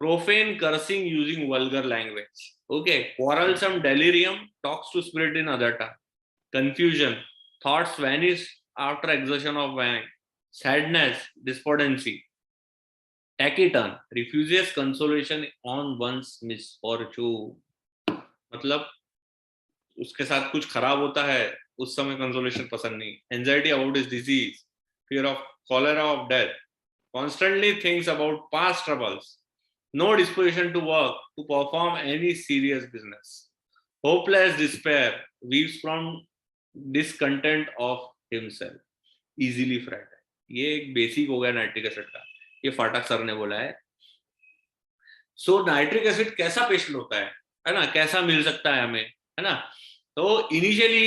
profane cursing using vulgar language. Okay, quarrelsome delirium, talks to spirit in other tongue. Confusion, thoughts vanish after exertion of mind. Sadness, despondency. Taciturn, refuses consolation on one's misfortune. मतलब उसके साथ कुछ खराब होता है, उस समय कंसोलेशन पसंद नहीं। Anxiety about his disease, fear of cholera, of death. Constantly thinks about past troubles. No disposition to work, to perform any serious business. Hopeless despair, weeps from discontent of himself. Easily frightened. ये एक बेसिक हो गया नाइट्रिक एसिड का, ये फाटक सर ने बोला है। सो नाइट्रिक एसिड कैसा पेशेंट होता है ना, कैसा मिल सकता है हमें, है ना। तो इनिशियली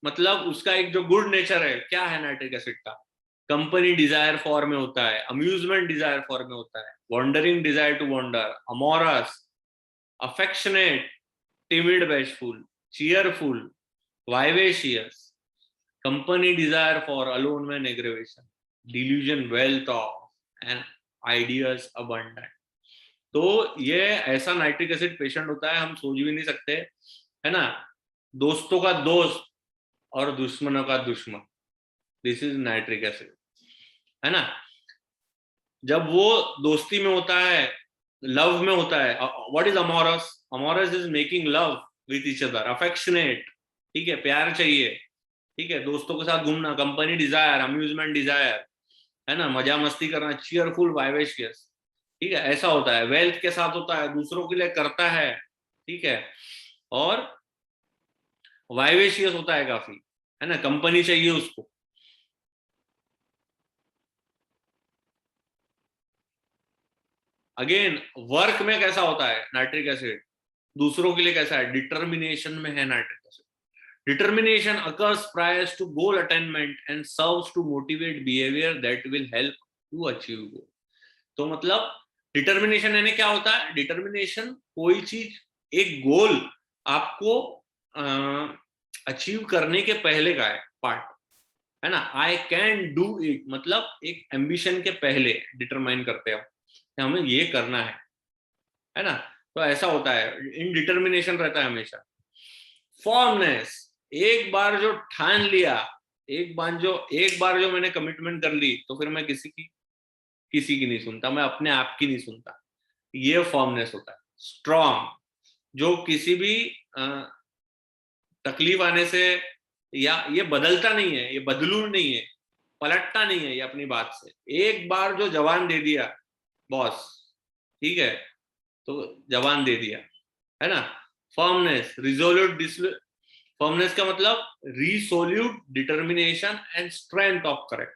मतलब उसका एक जो गुड नेचर है, क्या है नाइट्रिक एसिड का, कंपनी डिजायर फॉर में होता है, अम्यूजमेंट डिजायर फॉर में होता है, wandering desire to wander, amorous, affectionate, timid bashful, cheerful, vivacious, company desire for, alone man aggravation. delusion wealth of, and ideas abundant. तो ये ऐसा नाइट्रिक एसिड पेशेंट होता है, हम सोच भी नहीं सकते, है ना, दोस्तों का दोस्त और दुश्मनों का दुश्मन, दिस इज नाइट्रिक एसिड, है ना। जब वो दोस्ती में होता है, लव में होता है, what is amorous? Amorous is making love with each other, affectionate, ठीक है, प्यार चाहिए, ठीक है, दोस्तों के साथ घूमना, कंपनी डिजायर, अम्यूजमेंट डिजायर, है ना, मजा मस्ती करना, चीयरफुल वाइवेशियस, ठीक है, ऐसा होता है। वेल्थ के साथ होता है, दूसरों के लिए करता है, ठीक है, और वाइवेशियस होता है काफी, है ना, कंपनी चाहिए उसको। अगेन वर्क में कैसा होता है नाइट्रिक एसिड, दूसरों के लिए कैसा है, डिटर्मिनेशन में है nitric acid. Determination occurs prior to goal attainment and serves to motivate behavior that will help to achieve goal. तो मतलब डिटर्मिनेशन यानी क्या होता है? डिटर्मिनेशन कोई चीज, एक गोल आपको अचीव करने के पहले का है पार्ट, है ना। आई कैन डू इट मतलब एक एम्बिशन के पहले डिटरमाइन करते हैं कि हमें ये करना है ना। तो ऐसा होता है, इन डिटर्मिनेशन रहता है हमेशा। फॉर्मनेस, एक बार जो ठान लिया, एक बार जो मैंने कमिटमेंट कर ली, तो फिर मैं किसी की नहीं सुनता, मैं अपने आप की नहीं सुनता, ये फॉर्मनेस होता है। स्ट्रॉन्ग, जो किसी भी तकलीफ आने से, या ये बदलता नहीं है, ये बदलू नहीं है, पलटता नहीं है ये अपनी बात से, एक बार जो जवान दे दिया बॉस, ठीक है, तो जवान दे दिया, है ना। फर्मनेस, रिजोल्यूट, फर्मनेस का मतलब resolute determination and strength of correct,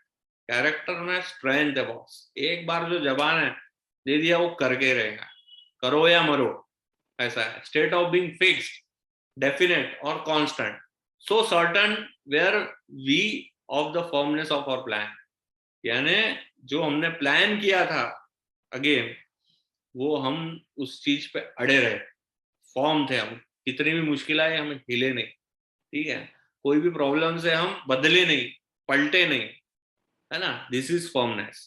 character में स्ट्रेंथ है बॉस, एक बार जो जबान है दे दिया वो करके रहेगा, करो या मरो, ऐसा है। State of being fixed, definite और constant, so certain were we of the firmness of our plan, यानी जो हमने प्लान किया था, अगेन वो हम उस चीज पे अड़े रहे, फॉर्म थे हम, कितनी भी मुश्किल आए हमें हिले नहीं, ठीक है, कोई भी प्रॉब्लम से हम बदले नहीं, पलटे नहीं, है ना। This is firmness.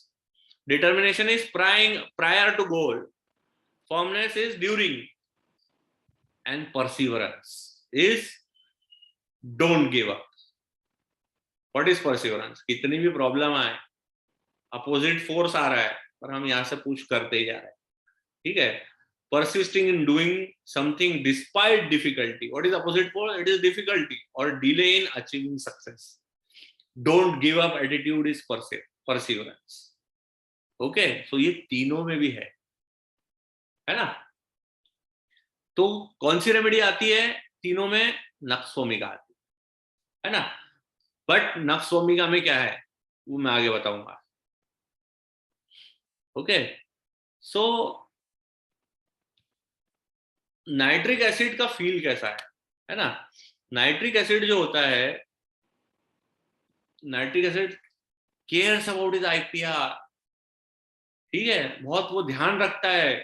Determination is prior to goal, firmness is during, and perseverance is don't give up. What is perseverance? कितनी भी प्रॉब्लम आए, अपोजिट फोर्स आ रहा है, पर हम यहां से पुश करते ही जा रहे हैं, ठीक है। persisting in doing something despite difficulty. What is opposite for? It is difficulty or delay in achieving success. Don't give up attitude is perseverance. Okay, so ये तीनों में भी है ना। तो कौन सी रेमेडी आती है तीनों में? नक्सोमिका आती है ना। बट नक्सोमिका में क्या है वो मैं आगे बताऊंगा। ओके, सो नाइट्रिक एसिड का फील कैसा है ना। नाइट्रिक एसिड जो होता है, nitric acid cares about is IPR, ठीक है, बहुत वो ध्यान रखता है,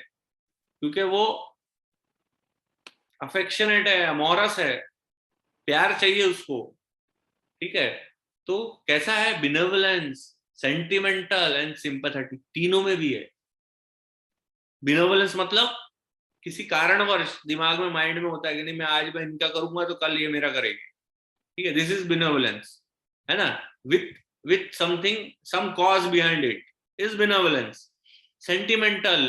क्योंकि वो अफेक्शनेट है, अमोरस है, प्यार चाहिए उसको, ठीक है। तो कैसा है? बिनेवलेंस, सेंटिमेंटल एंड सिंपैथेटिक, तीनों में भी है। बिनेवलेंस मतलब किसी कारणवश दिमाग में, माइंड में होता है कि नहीं मैं आज मैं इनका करूंगा तो कल ये मेरा करेंगे, ठीक है, दिस इज बिनेवलेंस, है ना। With something, some cause behind it is benevolence. Sentimental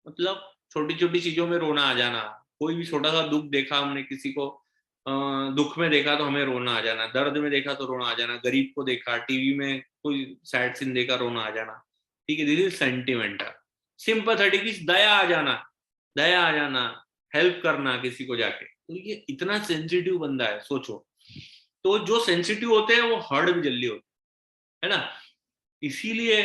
मतलब छोटी छोटी चीजों में रोना आ जाना, कोई भी छोटा सा दुख देखा हमने, किसी को दुख में देखा तो हमें रोना आ जाना, दर्द में देखा तो रोना आ जाना, गरीब को देखा, टीवी में कोई सैड सीन देखा रोना आ जाना, ठीक है, this is sentimental. Sympathetic is दया आ जाना, हेल्प करना किसी को जाके। तो ये इतना सेंसिटिव बंदा है, सोचो। तो जो सेंसिटिव होते हैं वो हर्ट भी जल्दी होते है ना। इसीलिए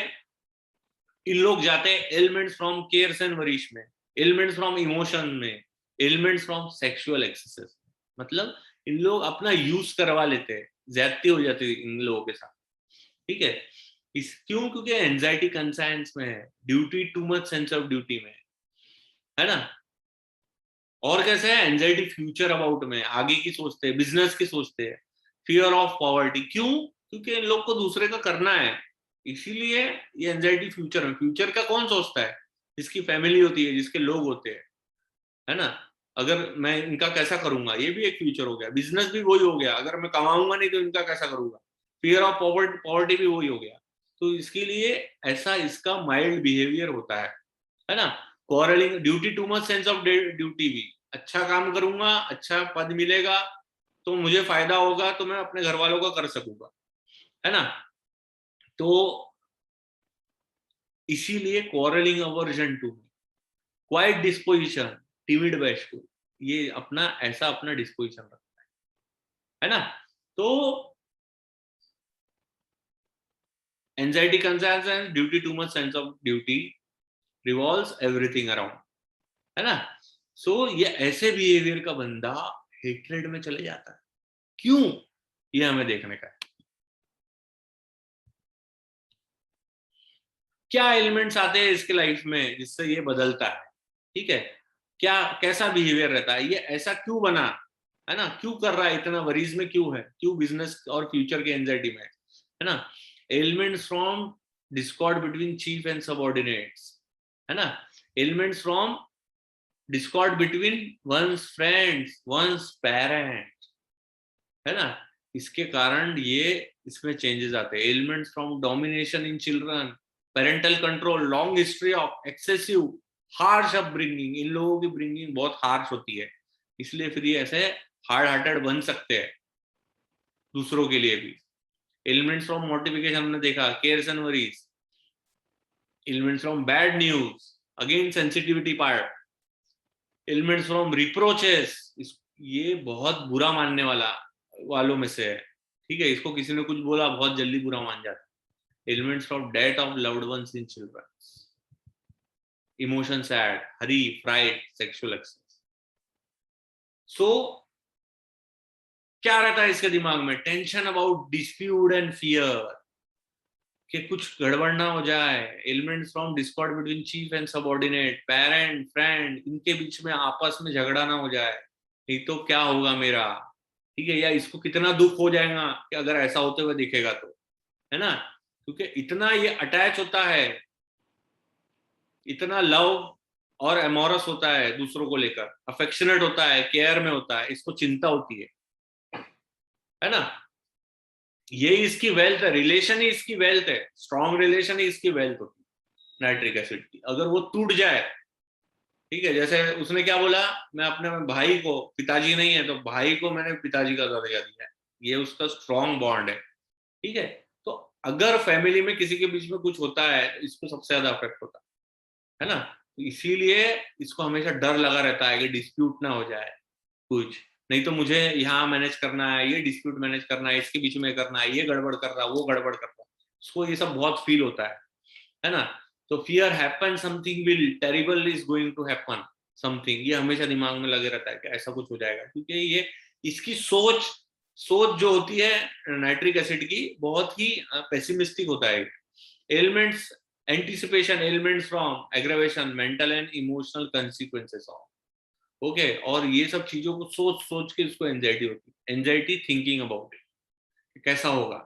इन लोग जाते हैं elements from cares and Varish में, एलिमेंट्स फ्रॉम इमोशन में, एलिमेंट्स फ्रॉम सेक्सुअल एक्सेसेस। मतलब इन लोग अपना यूज करवा लेते हैं, ज्यादती हो जाती है इन लोगों के साथ, ठीक है। क्यों? क्योंकि एंजाइटी कंसाइंस में है, duty, too much sense of duty में, है ना। और कैसे है? एंजाइटी फ्यूचर अबाउट में, आगे की सोचते हैं, बिजनेस की सोचते हैं। फियर ऑफ पॉवर्टी, क्यों? क्योंकि इन लोग को दूसरे का करना है, इसीलिए ये एंजाइटी फ्यूचर में, फ्यूचर का कौन सोचता है? जिसकी फैमिली होती है, जिसके लोग होते हैं, है ना। अगर मैं इनका कैसा करूंगा, ये भी एक फ्यूचर हो गया। बिजनेस भी वही हो गया, अगर मैं कमाऊंगा नहीं तो इनका कैसा करूंगा। फियर ऑफ पॉवर्टी भी वही हो गया। तो इसके लिए ऐसा इसका माइल्ड बिहेवियर होता है ना। Quarrelling, duty too much sense of duty भी, अच्छा काम करूंगा, अच्छा पद मिलेगा तो मुझे फायदा होगा, तो मैं अपने घर वालों का कर सकूंगा, है ना। तो इसीलिए quarrelling aversion to, quiet disposition, timid bashful, ये अपना ऐसा अपना डिस्पोजिशन रखता है ना। तो anxiety concerns and duty too much sense of duty revolves everything around, है ना। सो ये ऐसे बिहेवियर का बंदा हेट्रेड में चले जाता है। क्यों? ये हमें देखने का है। क्या एलिमेंट्स आते हैं इसके लाइफ में जिससे ये बदलता है, ठीक है। क्या कैसा बिहेवियर रहता है, ये ऐसा क्यों बना, है ना, क्यों कर रहा है, इतना वरीज में क्यों है, क्यों बिजनेस और फ्यूचर के एंजाइटी में है ना। Elements from discord between chief and subordinates, है ना। Elements from discord between one's friends, one's parents, है ना। इसके कारण ये इसमें चेंजेस आते हैं। Elements from domination in children, parental control, long history of excessive harsh upbringing, इन लोगों की ब्रिंगिंग बहुत हार्श होती है, इसलिए फिर ये ऐसे हार्ड हार्टेड बन सकते हैं दूसरों के लिए भी। एलिमेंट्स फ्रॉम मोटिफिकेशन हमने देखा, cares and worries. Elements from bad news, again sensitivity part. Elements from reproaches, ये बहुत बुरा मानने वालों में से है, ठीक है। इसको किसी ने कुछ बोला बहुत जल्दी बुरा मान जाता है। Elements from death of loved ones in children, emotion sad, hurry, fright, sexual excess. So क्या रहता है इसके दिमाग में? Tension about dispute and fear, कि कुछ गड़बड़ ना हो जाए। Elements from discord between chief and subordinate, parent, friend, इनके बीच में आपस में झगड़ा ना हो जाए, नहीं तो क्या होगा मेरा, ठीक है। या इसको कितना दुख हो जाएगा कि अगर ऐसा होते हुए दिखेगा तो, है ना। क्योंकि इतना ये अटैच होता है, इतना लव और एमोरस होता है दूसरों को लेकर, अफेक्शनेट होता है, केयर में होता है, इसको चिंता होती है ना। ये इसकी वेल्थ है, रिलेशन ही इसकी वेल्थ है, स्ट्रॉन्ग रिलेशन ही इसकी वेल्थ होती है नाइट्रिक एसिड की। अगर वो टूट जाए, ठीक है, जैसे उसने क्या बोला, मैं अपने भाई को, पिताजी नहीं है तो भाई को मैंने पिताजी का दर्जा दिया है, ये उसका स्ट्रॉन्ग बॉन्ड है, ठीक है। तो अगर फैमिली में किसी के बीच में कुछ होता है तो इसको सबसे ज्यादा अफेक्ट होता है ना। तो इसीलिए इसको हमेशा डर लगा रहता है कि डिस्प्यूट ना हो जाए कुछ, नहीं तो मुझे यहाँ मैनेज करना है, ये डिस्प्यूट मैनेज करना है, इसके बीच में करना है, ये गड़बड़ कर रहा है, वो गड़बड़ कर रहा है, उसको ये सब बहुत फील होता है ना। तो fear happen, something will terrible is going to happen something, ये हमेशा दिमाग में लगे रहता है कि ऐसा कुछ हो जाएगा, क्योंकि ये इसकी सोच सोच जो होती है नाइट्रिक एसिड की बहुत ही पेसिमिस्टिक होता है। Elements anticipation, elements from aggravation, mental and emotional consequences of, okay. और ये सब चीजों को सोच सोच के इसको एंजाइटी होती है, एंजाइटी थिंकिंग अबाउट इट, कैसा होगा।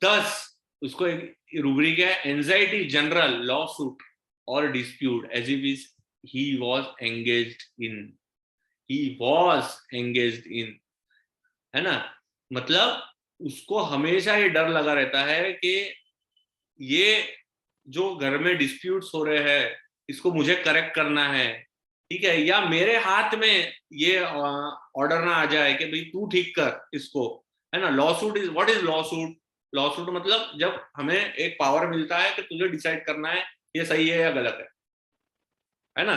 10 उसको एक रूब्रिक है, एंजाइटी जनरल लॉ सूट और dispute as if he was engaged in, he was engaged in, है ना। मतलब उसको हमेशा ये डर लगा रहता है कि ये जो घर में डिस्प्यूट्स हो रहे हैं इसको मुझे करेक्ट करना है, ठीक है, या मेरे हाथ में ये ऑर्डर ना आ जाए कि भाई तू ठीक कर इसको, है ना। Law suit is, what is law suit? Law suit मतलब जब हमें एक पावर मिलता है कि तुझे डिसाइड करना है ये सही है या गलत है ना।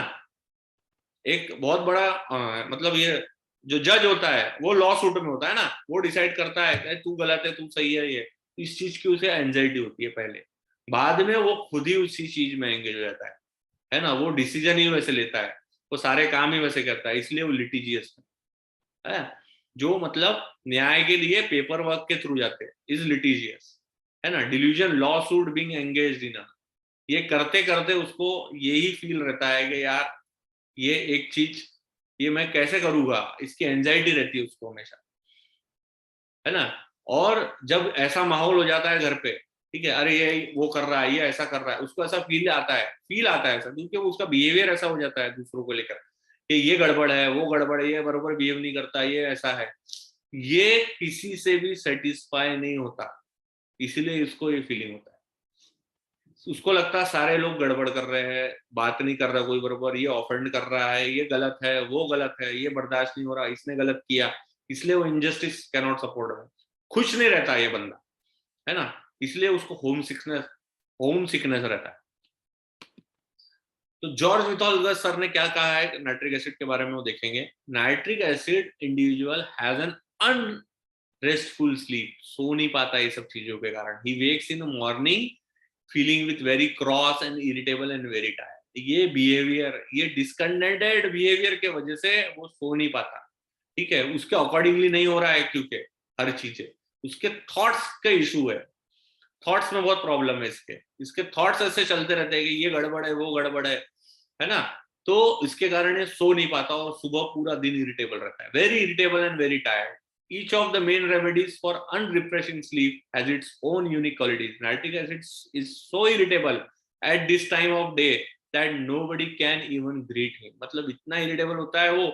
एक बहुत बड़ा मतलब ये जो जज होता है वो लॉ सूट में होता है ना, वो डिसाइड करता है कि तू गलत है तू सही है, ये इस चीज की उसे एंजाइटी होती है पहले, बाद में वो खुद ही उसी चीज में एंगेज हो जाता है ना। वो डिसीजन ही वैसे लेता है, वो सारे काम ही वैसे करता है, इसलिए वो लिटिजियस है। जो मतलब न्याय के लिए पेपर वर्क के थ्रू जाते हैं इज लिटिजियस, है ना। Delusion, law suit being engaged in, ये करते करते उसको यही फील रहता है कि यार ये एक चीज ये मैं कैसे करूंगा, इसकी एंजाइटी रहती है उसको हमेशा, है ना। और जब ऐसा माहौल हो जाता है घर पे ठीक है, अरे ये वो कर रहा है, ये ऐसा कर रहा है, उसको ऐसा फील आता है ऐसा, क्योंकि वो उसका बिहेवियर ऐसा हो जाता है दूसरों को लेकर कि ये गड़बड़ है, वो गड़बड़ है, ये बरोबर बिहेव नहीं करता, ये ऐसा है। ये किसी से भी सेटिस्फाई नहीं होता, इसीलिए इसको ये फीलिंग होता है। उसको लगता है सारे लोग गड़बड़ कर रहे हैं, बात नहीं कर रहा कोई बरोबर, ये ऑफेंड कर रहा है, ये गलत है, वो गलत है, ये बर्दाश्त नहीं हो रहा, इसने गलत किया, इसलिए वो इनजस्टिस कैनॉट सपोर्ट में खुश नहीं रहता ये बंदा, है ना। इसलिए उसको होम सिकनेस रहता है। तो जॉर्ज मिथॉलगस सर ने क्या कहा है नाइट्रिक एसिड के बारे में, वो देखेंगे। Nitric acid individual has an unrestful sleep, सो नहीं पाता ये सब चीजों के कारण। He wakes in the morning feeling with very cross and irritable and very tired. ये बिहेवियर, ये डिसकंटेंटेड बिहेवियर के वजह से वो सो नहीं पाता, ठीक है, उसके अकॉर्डिंगली नहीं हो रहा है, क्योंकि हर चीजें उसके थॉट्स का इशू है, थॉट्स में बहुत प्रॉब्लम है इसके थॉट्स ऐसे चलते रहते हैं कि ये गड़बड़ है, वो गड़बड़ है ना। तो इसके कारण ये सो नहीं पाता और सुबह पूरा दिन इरिटेबल रहता है, very irritable and very tired. Each of the main remedies for unrefreshing sleep has its own unique qualities. Nitric acid is so irritable at this time of day that nobody can even greet him. मतलब इतना irritable होता है वो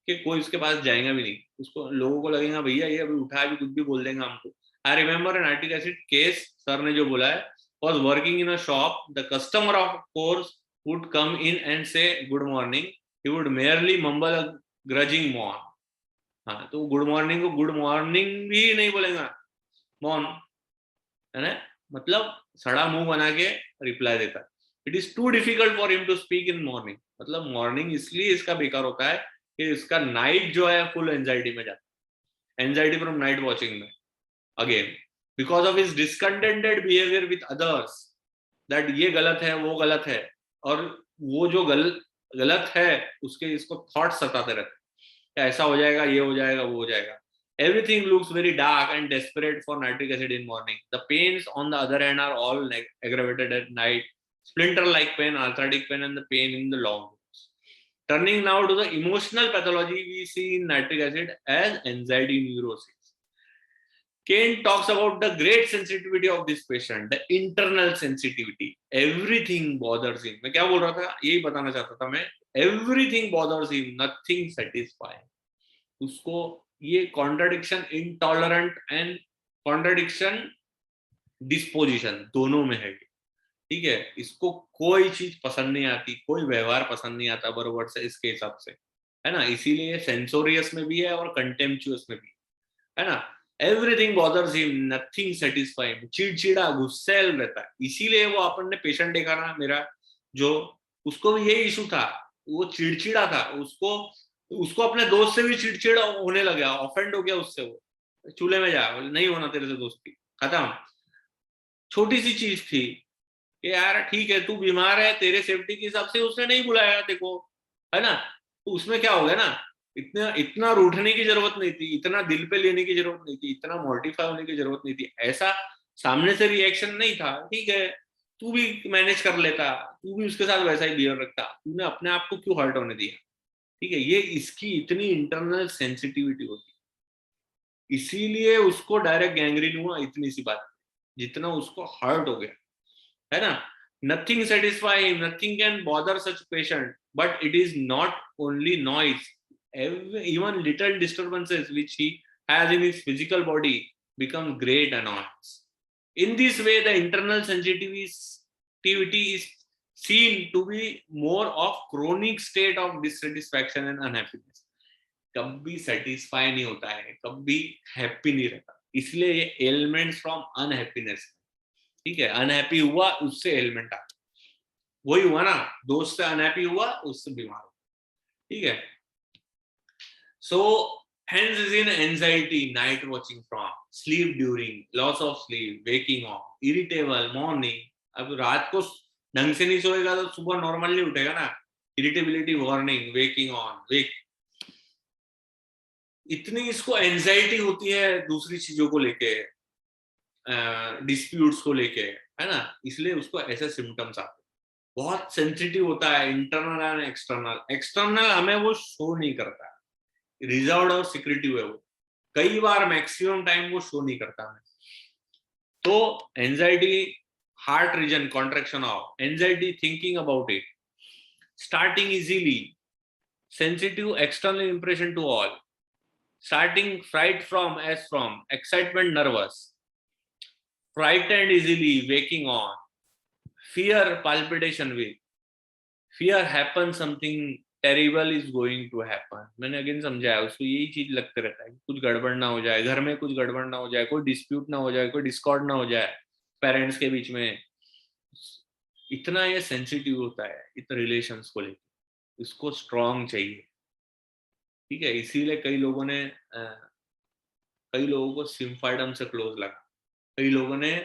कि कोई उसके पास जाएगा भी नहीं, उसको लोगों को लगेगा भैया ये अभी उठा भी कुछ भी बोल देगा हमको। I remember a nitric acid case, sir ने जो बोला है, was working in a shop. The customer of course would come in and say good morning. He would merely mumble a grudging moan. हाँ, तो गुड मॉर्निंग को गुड मॉर्निंग भी नहीं बोलेगा, मॉर्न, है ना, मतलब सड़ा मुंह बना के रिप्लाई देता है। It is too difficult for him to speak in morning, मतलब मॉर्निंग इसलिए इसका बेकार होता है कि इसका नाइट जो है फुल एंजाइटी में जाता है, एंजाइटी फ्रॉम नाइट वॉचिंग में, again because of his discontented behaviour with others, that ये गलत है, वो गलत है, और वो जो गलत है उसके इसको थॉट सताते रहते हैं, ऐसा हो जाएगा, ये हो जाएगा, वो हो जाएगा। Everything looks very dark and desperate for nitric acid in morning. The pains, on the other hand, are all aggravated at night. Splinter-like pain, arthritic pain, and the pain in the long rooms. Turning now to the emotional pathology we see in nitric acid as anxiety neurosis. Kane talks about the great sensitivity of this patient, the internal sensitivity. Everything bothers him. मैं क्या बोल रहा था, यही बताना चाहता था मैं। Everything bothers him, nothing satisfying. उसको ये contradiction intolerant and contradiction disposition दोनों में है, ठीक है। इसको कोई चीज पसंद नहीं आती, कोई व्यवहार पसंद नहीं आता बरोबर से इसके हिसाब से, है ना। इसीलिए सेंसोरियस में भी है और कंटेम्पचुअस में भी है ना। Everything bothers him, nothing satisfying, चिड़चिड़ा गुस्सैल रहता है। इसीलिए वो अपन ने पेशेंट देखा ना मेरा, जो उसको भी यही इशू था, वो चिड़चिड़ा था, उसको अपने दोस्त से भी चिड़चिड़ा होने लगा, ऑफेंड हो गया उससे, वो चूल्हे में जा, नहीं होना तेरे से दोस्ती, खत्म। छोटी सी चीज थी कि यार ठीक है तू बीमार है, तेरे सेफ्टी के हिसाब से उसने नहीं बुलाया देखो, है ना, तो उसमें क्या हो गया ना, इतना रूठने की जरूरत नहीं थी, इतना दिल पे लेने की जरूरत नहीं थी, इतना मोर्टिफाई होने की जरूरत नहीं थी, ऐसा सामने से रिएक्शन नहीं था, ठीक है तू भी मैनेज कर लेता, तू भी उसके साथ वैसा ही बिहेव रखता, तूने अपने आप को क्यों हर्ट होने दिया, ठीक है। ये इसकी इतनी इंटरनल सेंसिटिविटी होती, इसीलिए उसको डायरेक्ट गैंग्रीन हुआ, इतनी सी बात, जितना उसको हर्ट हो गया, है ना। Nothing satisfy him, nothing can bother such patient, but it is not only noise, even little disturbances which he has in his physical body become great annoyance. In this way, the internal sensitivity is seen to be more of chronic state of dissatisfaction and unhappiness. कभी सेटिस्फाई नहीं होता है, कभी हैप्पी नहीं रहता, इसलिए ये एलिमेंट्स फ्रॉम अनहैप्पीनेस, ठीक है। अनहैप्पी हुआ उससे एलिमेंट आ, वही हुआ ना, दोस्त से अनहैप्पी हुआ उससे बीमार हुआ, ठीक है। So hence is in anxiety, night watching from, sleep during, loss of sleep, waking up, irritable morning. अब रात को ढंग से नहीं सोएगा तो सुबह नॉर्मल नहीं उठेगा ना, इरिटेबिलिटी वार्निंग, वेकिंग ऑन वेक, इतनी इसको एंजाइटी होती है दूसरी चीजों को लेके, डिस्प्यूट्स को लेके, है ना, इसलिए उसको ऐसे सिम्टम्स आते हैं। बहुत सेंसिटिव होता है इंटरनल एंड एक्सटर्नल। एक्सटर्नल हमें वो शो नहीं करता, रिजर्व्ड और सिक्रेटिव है वो, कई बार मैक्सिमम टाइम वो शो नहीं करता है, So anxiety, heart region contraction of anxiety, thinking about it, starting easily, sensitive external impression to all, starting fright from, as from, excitement, nervous, frightened easily, waking on, fear, palpitation with, fear happen, something terrible is going to happen. मैंने अगेन समझाया, उसको यही चीज लगते रहता है, कुछ गड़बड़ ना हो जाए, घर में कुछ गड़बड़ ना हो जाए, कोई डिस्प्यूट ना हो जाए, कोई डिस्कॉर्ड ना हो जाए पेरेंट्स के बीच में. इतना ये सेंसिटिव होता है इतना रिलेशंस को लेकर, इसको स्ट्रांग चाहिए. ठीक है, इसीलिए कई लोगों को सिम्फाइडम से क्लोज लगा, कई लोगों ने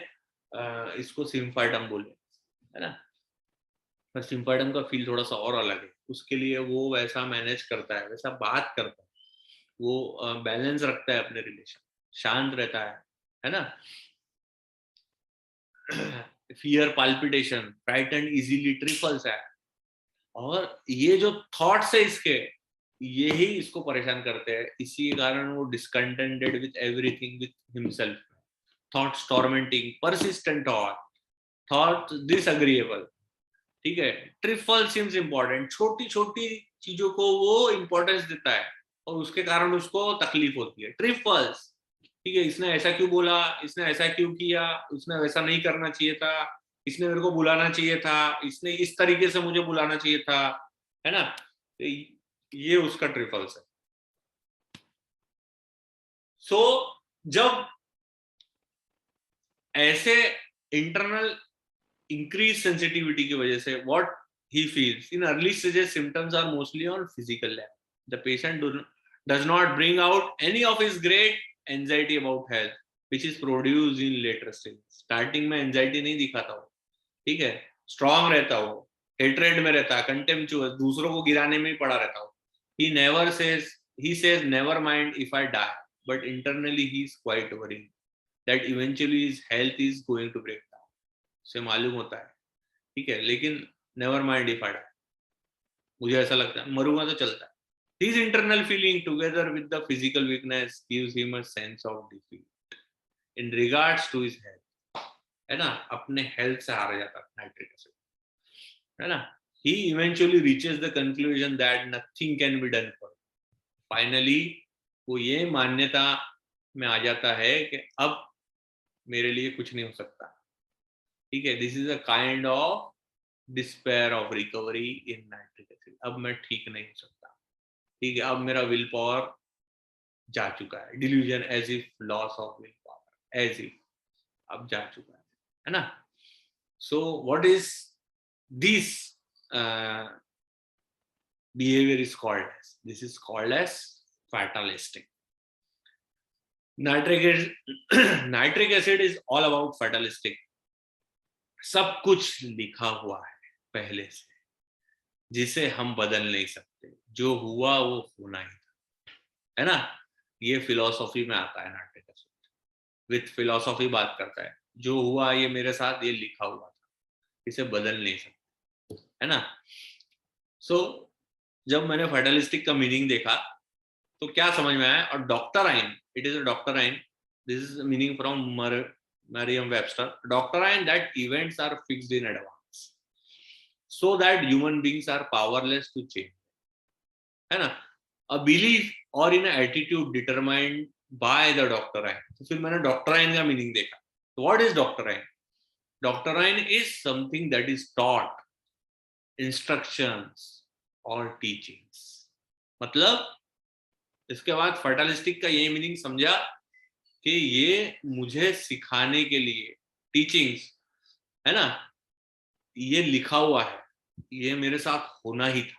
इसको सिम्फाइडम बोले, है ना. पर सिम्फाइडम का फील थोड़ा सा और अलग है. उसके लिए वो वैसा मैनेज करता है, वैसा बात करता है, वो बैलेंस रखता है अपने रिलेशन, शांत रहता है ना. Fear, palpitation, frighten easily, trifles है. और ये जो थॉट्स है इसके, यही इसको परेशान करते हैं. इसी कारण वो discontented with everything, with himself. Thoughts tormenting, persistent thought disagreeable. ठीक है, ट्रिफल सीम्स इंपॉर्टेंट, छोटी छोटी चीजों को वो इंपॉर्टेंस देता है और उसके कारण उसको तकलीफ होती है. ट्रिफल्स, ठीक है, इसने ऐसा क्यों बोला, इसने ऐसा क्यों किया, उसने वैसा नहीं करना चाहिए था, इसने मेरे को बुलाना चाहिए था, इसने इस तरीके से मुझे बुलाना चाहिए था, है ना. ये उसका ट्रिफल्स है. सो जब ऐसे इंटरनल increased sensitivity की वजह से what he feels in early stages, symptoms are mostly on physical level. The patient does not bring out any of his great anxiety about health which is produced in later stages. Starting में anxiety नहीं दिखाता हो, ठीक है, strong रहता हो, hatred में रहता है, contemptuous, दूसरों को गिराने में ही पड़ा रहता हो. He says never mind if I die, but internally he is quite worried that eventually his health is going to break down. से मालूम होता है, ठीक है, लेकिन never mind if I die, मुझे ऐसा लगता है मरूंगा तो चलता है. His internal feeling together with the physical weakness gives him a sense of defeat in regards to his health, है ना. अपने हेल्थ से हार जाता है नाइट्रिक एसिड, है ना. He eventually reaches the conclusion that nothing can be done for him. Finally वो ये मान्यता में आ जाता है कि अब मेरे लिए कुछ नहीं हो सकता. ठीक है, this is a kind of despair of recovery in nitric acid. अब मैं ठीक नहीं हो सकता, ठीक है, अब मेरा विल पावर जा चुका है. Delusion, as if loss of will power, as if अब जा चुका है ना. So what is this behavior is called as, this is called as fatalistic. Nitric acid is all about fatalistic. सब कुछ लिखा हुआ है पहले से, जिसे हम बदल नहीं सकते. जो हुआ वो होना ही था, है ना. ये फिलॉसफी में आता है नाट्रिक एसिड, विथ फिलॉसफी बात करता है. जो हुआ ये मेरे साथ, ये लिखा हुआ था, इसे बदल नहीं सकते, है ना. सो जब मैंने फाइटलिस्टिक का मीनिंग देखा तो क्या समझ में आया. और doctrine, it is a doctrine, this is meaning from Merriam-Webster. Doctrine that events are fixed in advance so that human beings are powerless to change, है ना. A belief or in an attitude determined by the doctrine. तो फिर मैंने डॉक्टराइन का मीनिंग देखा. So what is doctrine? Doctrine is something that is taught, instructions or teachings. मतलब इसके बाद फर्टालिस्टिक का यही मीनिंग समझा कि ये मुझे सिखाने के लिए, टीचिंग्स, है ना, ये लिखा हुआ है, ये मेरे साथ होना ही था,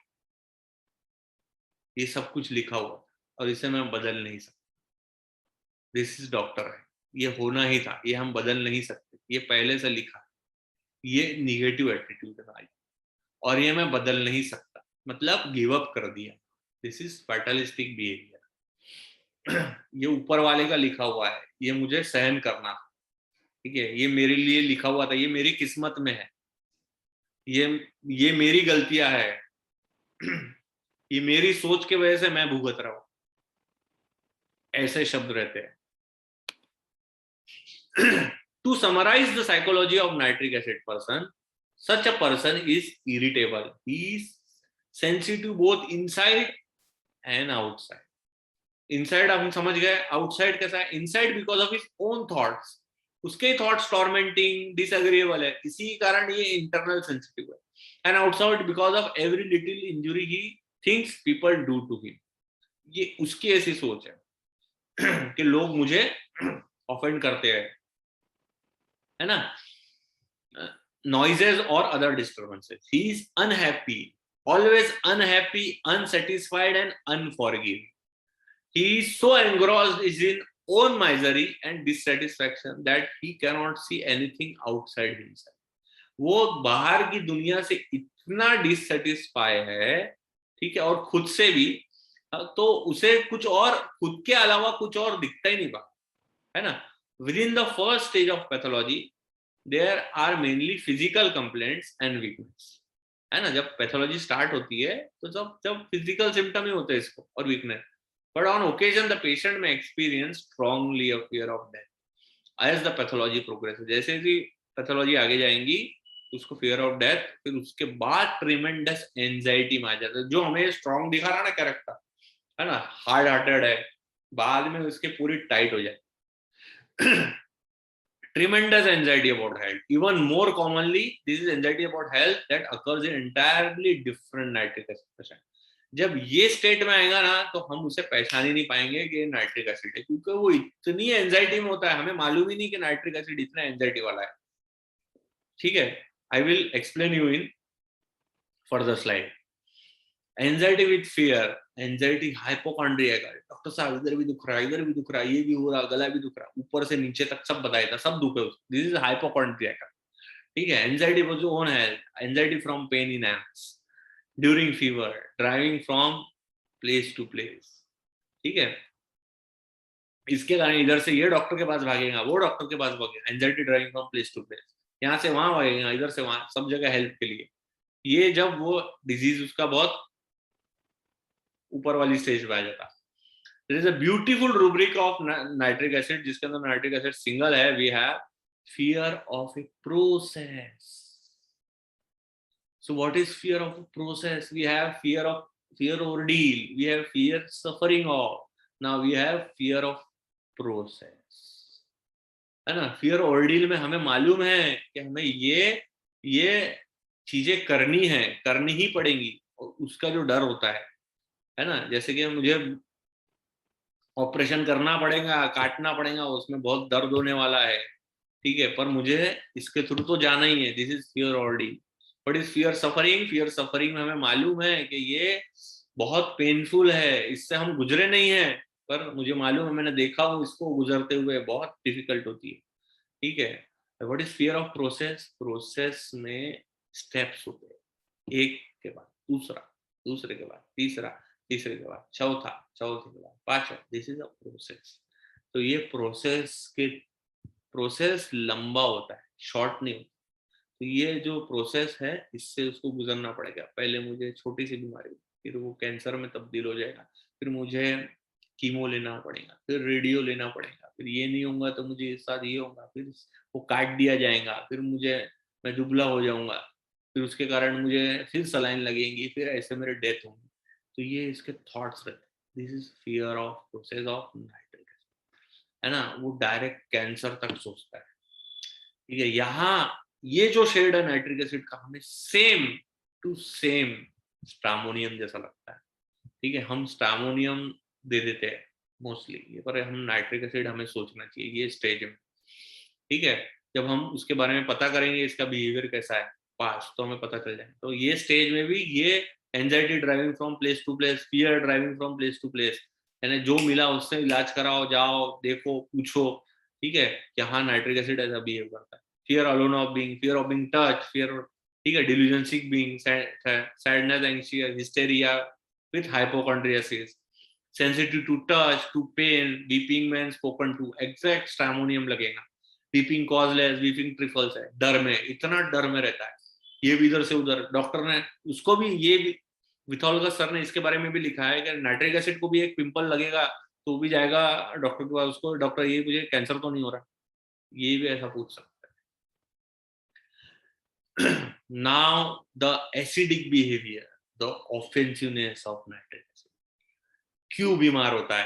ये सब कुछ लिखा हुआ था और इसे मैं बदल नहीं सकता. दिस इज डॉक्टर है, ये होना ही था, ये हम बदल नहीं सकते, ये पहले से लिखा है. ये निगेटिव एटीट्यूड है और ये मैं बदल नहीं सकता, मतलब गिव अप कर दिया. This is fatalistic behaviour. ये ऊपर वाले का लिखा हुआ है, ये मुझे सहन करना था, ठीक है, ये मेरे लिए लिखा हुआ था, ये मेरी किस्मत में है, ये मेरी गलतियां है, ये मेरी सोच के वजह से मैं भुगत रहा हूं. ऐसे शब्द रहते हैं. To summarize the psychology of nitric acid person, such a person is irritable. He is sensitive both inside and outside. Inside हम समझ गए, outside कैसा है? Inside because of his own thoughts. उसके थॉट्स टॉर्मेंटिंग, डिसएग्रीएबल है, इसी कारण ये इंटरनल सेंसिटिव है. And outside because of every little injury he thinks people do to him. ये उसकी ऐसी सोच है कि लोग मुझे ऑफेंड करते हैं, है ना. नॉइजेस और other disturbances. He is unhappy, always unhappy, unsatisfied and unforgiving. He is so engrossed in own misery and dissatisfaction that he cannot see anything outside himself. वो बाहर की दुनिया से इतना डिससेटिस्फाई है, ठीक है, और खुद से भी, तो उसे कुछ और, खुद के अलावा कुछ और दिखता ही नहीं पा, है ना. Within the first stage of pathology, there are mainly physical complaints and weakness, है ना. जब पैथोलॉजी स्टार्ट होती है तो जब फिजिकल सिम्टम ही होते हैं इसको, और weakness. But on occasion, the patient may experience strongly a fear of death. As the pathology progresses, जैसे ही पैथोलॉजी आगे जाएंगी, उसको fear of death, फिर उसके बाद tremendous anxiety में आ जाता है. जो हमें strong दिखा रहा ना कैरेक्टर, है ना, हार्ड हार्टेड है, बाद में उसके पूरी टाइट हो जाए. Tremendous anxiety about health. Even more commonly, this is anxiety about health that occurs in entirely different nitric acid patient. जब ये स्टेट में आएगा ना, तो हम उसे पहचान ही नहीं पाएंगे कि नाइट्रिक एसिड है, क्योंकि वो इतनी एंजाइटी में होता है, हमें मालूम ही नहीं कि नाइट्रिक एसिड इतना एंजाइटी वाला है. ठीक है, I will explain you in further slide. Anxiety with fear, anxiety hypochondria का, डॉक्टर साहब इधर भी दुख रहा है, इधर भी दुख रहा है, ये भी हो रहा, गला भी दुख रहा, ऊपर से नीचे तक सब बताया था, सब दुख है. दिस इज हाइपोकॉन्ड्रिया का. ठीक है, anxiety for own health, anxiety from pain in hands, during fever, driving from place to place. ठीक है, इसके कारण इधर से ये डॉक्टर के पास भागेगा, वो डॉक्टर के पास भागेगा, anxiety driving from place to place, यहाँ से वहां भागेगा, इधर से वहां, सब जगह हेल्प के लिए. ये जब वो डिजीज उसका बहुत ऊपर वाली स्टेज पे आ जाता. There is a beautiful rubric of nitric acid, जिसके अंदर नाइट्रिक एसिड सिंगल है. We have fear of a process. So what is fear of a process? We have fear ordeal. We have fear suffering of. Now we have fear of process. है ना. fear ordeal में हमें मालूम है कि हमें ये चीजें करनी है, करनी ही पड़ेंगी, और उसका जो डर होता है ना. जैसे कि मुझे ऑपरेशन करना पड़ेगा, काटना पड़ेगा, उसमें बहुत दर्द होने वाला है, ठीक है, पर मुझे इसके थ्रू तो जाना ही है. This is fear ordeal. What is fear suffering? fear suffering में हमें मालूम है कि ये बहुत पेनफुल है, इससे हम गुजरे नहीं हैं, पर मुझे मालूम है, मैंने देखा हूँ इसको गुजरते हुए, बहुत डिफिकल्ट होती है. ठीक है. What is fear of process? Process में स्टेप्स होते हैं, एक के बाद दूसरा, दूसरे के बाद तीसरा, तीसरे के बाद चौथा, चौथे के बाद पांचवा. This is a process. तो ये प्रोसेस लंबा होता है, शॉर्ट नहीं होता. तो ये जो प्रोसेस है, इससे उसको गुजरना पड़ेगा. पहले मुझे छोटी सी बीमारी, फिर वो कैंसर में तब्दील हो जाएगा, फिर मुझे कीमो लेना पड़ेगा, फिर रेडियो लेना पड़ेगा, फिर ये नहीं होगा तो मुझे इस साथ ये होगा, फिर वो काट दिया जाएगा, फिर मैं दुबला हो जाऊंगा, फिर उसके कारण मुझे फिर सलाइन लगेंगी, फिर ऐसे मेरे डेथ होंगी. तो ये इसके थॉट्स रहते हैं. This is fear of process of nitric acid, है ना. वो डायरेक्ट कैंसर तक सोचता है. ठीक है. यहाँ ये जो शेड है नाइट्रिक एसिड का, हमें सेम टू सेम स्ट्रामोनियम जैसा लगता है. ठीक है, हम स्ट्रामोनियम दे देते हैं मोस्टली, पर हम नाइट्रिक एसिड हमें सोचना चाहिए ये स्टेज में. ठीक है, जब हम उसके बारे में पता करेंगे, इसका बिहेवियर कैसा है पास, तो हमें पता चल जाएगा. तो ये स्टेज में भी ये anxiety driving from place to place, fear driving from place to place, यानी जो मिला उससे इलाज कराओ, जाओ, देखो, पूछो. ठीक है, कि हाँ नाइट्रिक एसिड ऐसा बिहेव करता है. fear alone of being, fear of being touched, fear, ठीक है, delusion sick being, sadness, anxiety, hysteria with hypochondriasis, sensitive to touch, to pain, weeping when spoken to, exact stramonium लगेगा. weeping causeless, weeping trifles है, डर में, इतना डर में रहता है, ये भी इधर से उधर. डॉक्टर ने उसको भी, ये भी विथोलगस सर ने इसके बारे में भी लिखा है कि नाइट्रिक एसिड को भी एक पिंपल लगेगा तो भी जाएगा डॉक्टर के पास, उसको, डॉक्टर ये मुझे कैंसर तो नहीं हो रहा, ये भी ऐसा पूछ सकता है। Now the acidic behaviour, the offensiveness of nitric acid, क्यों बीमार होता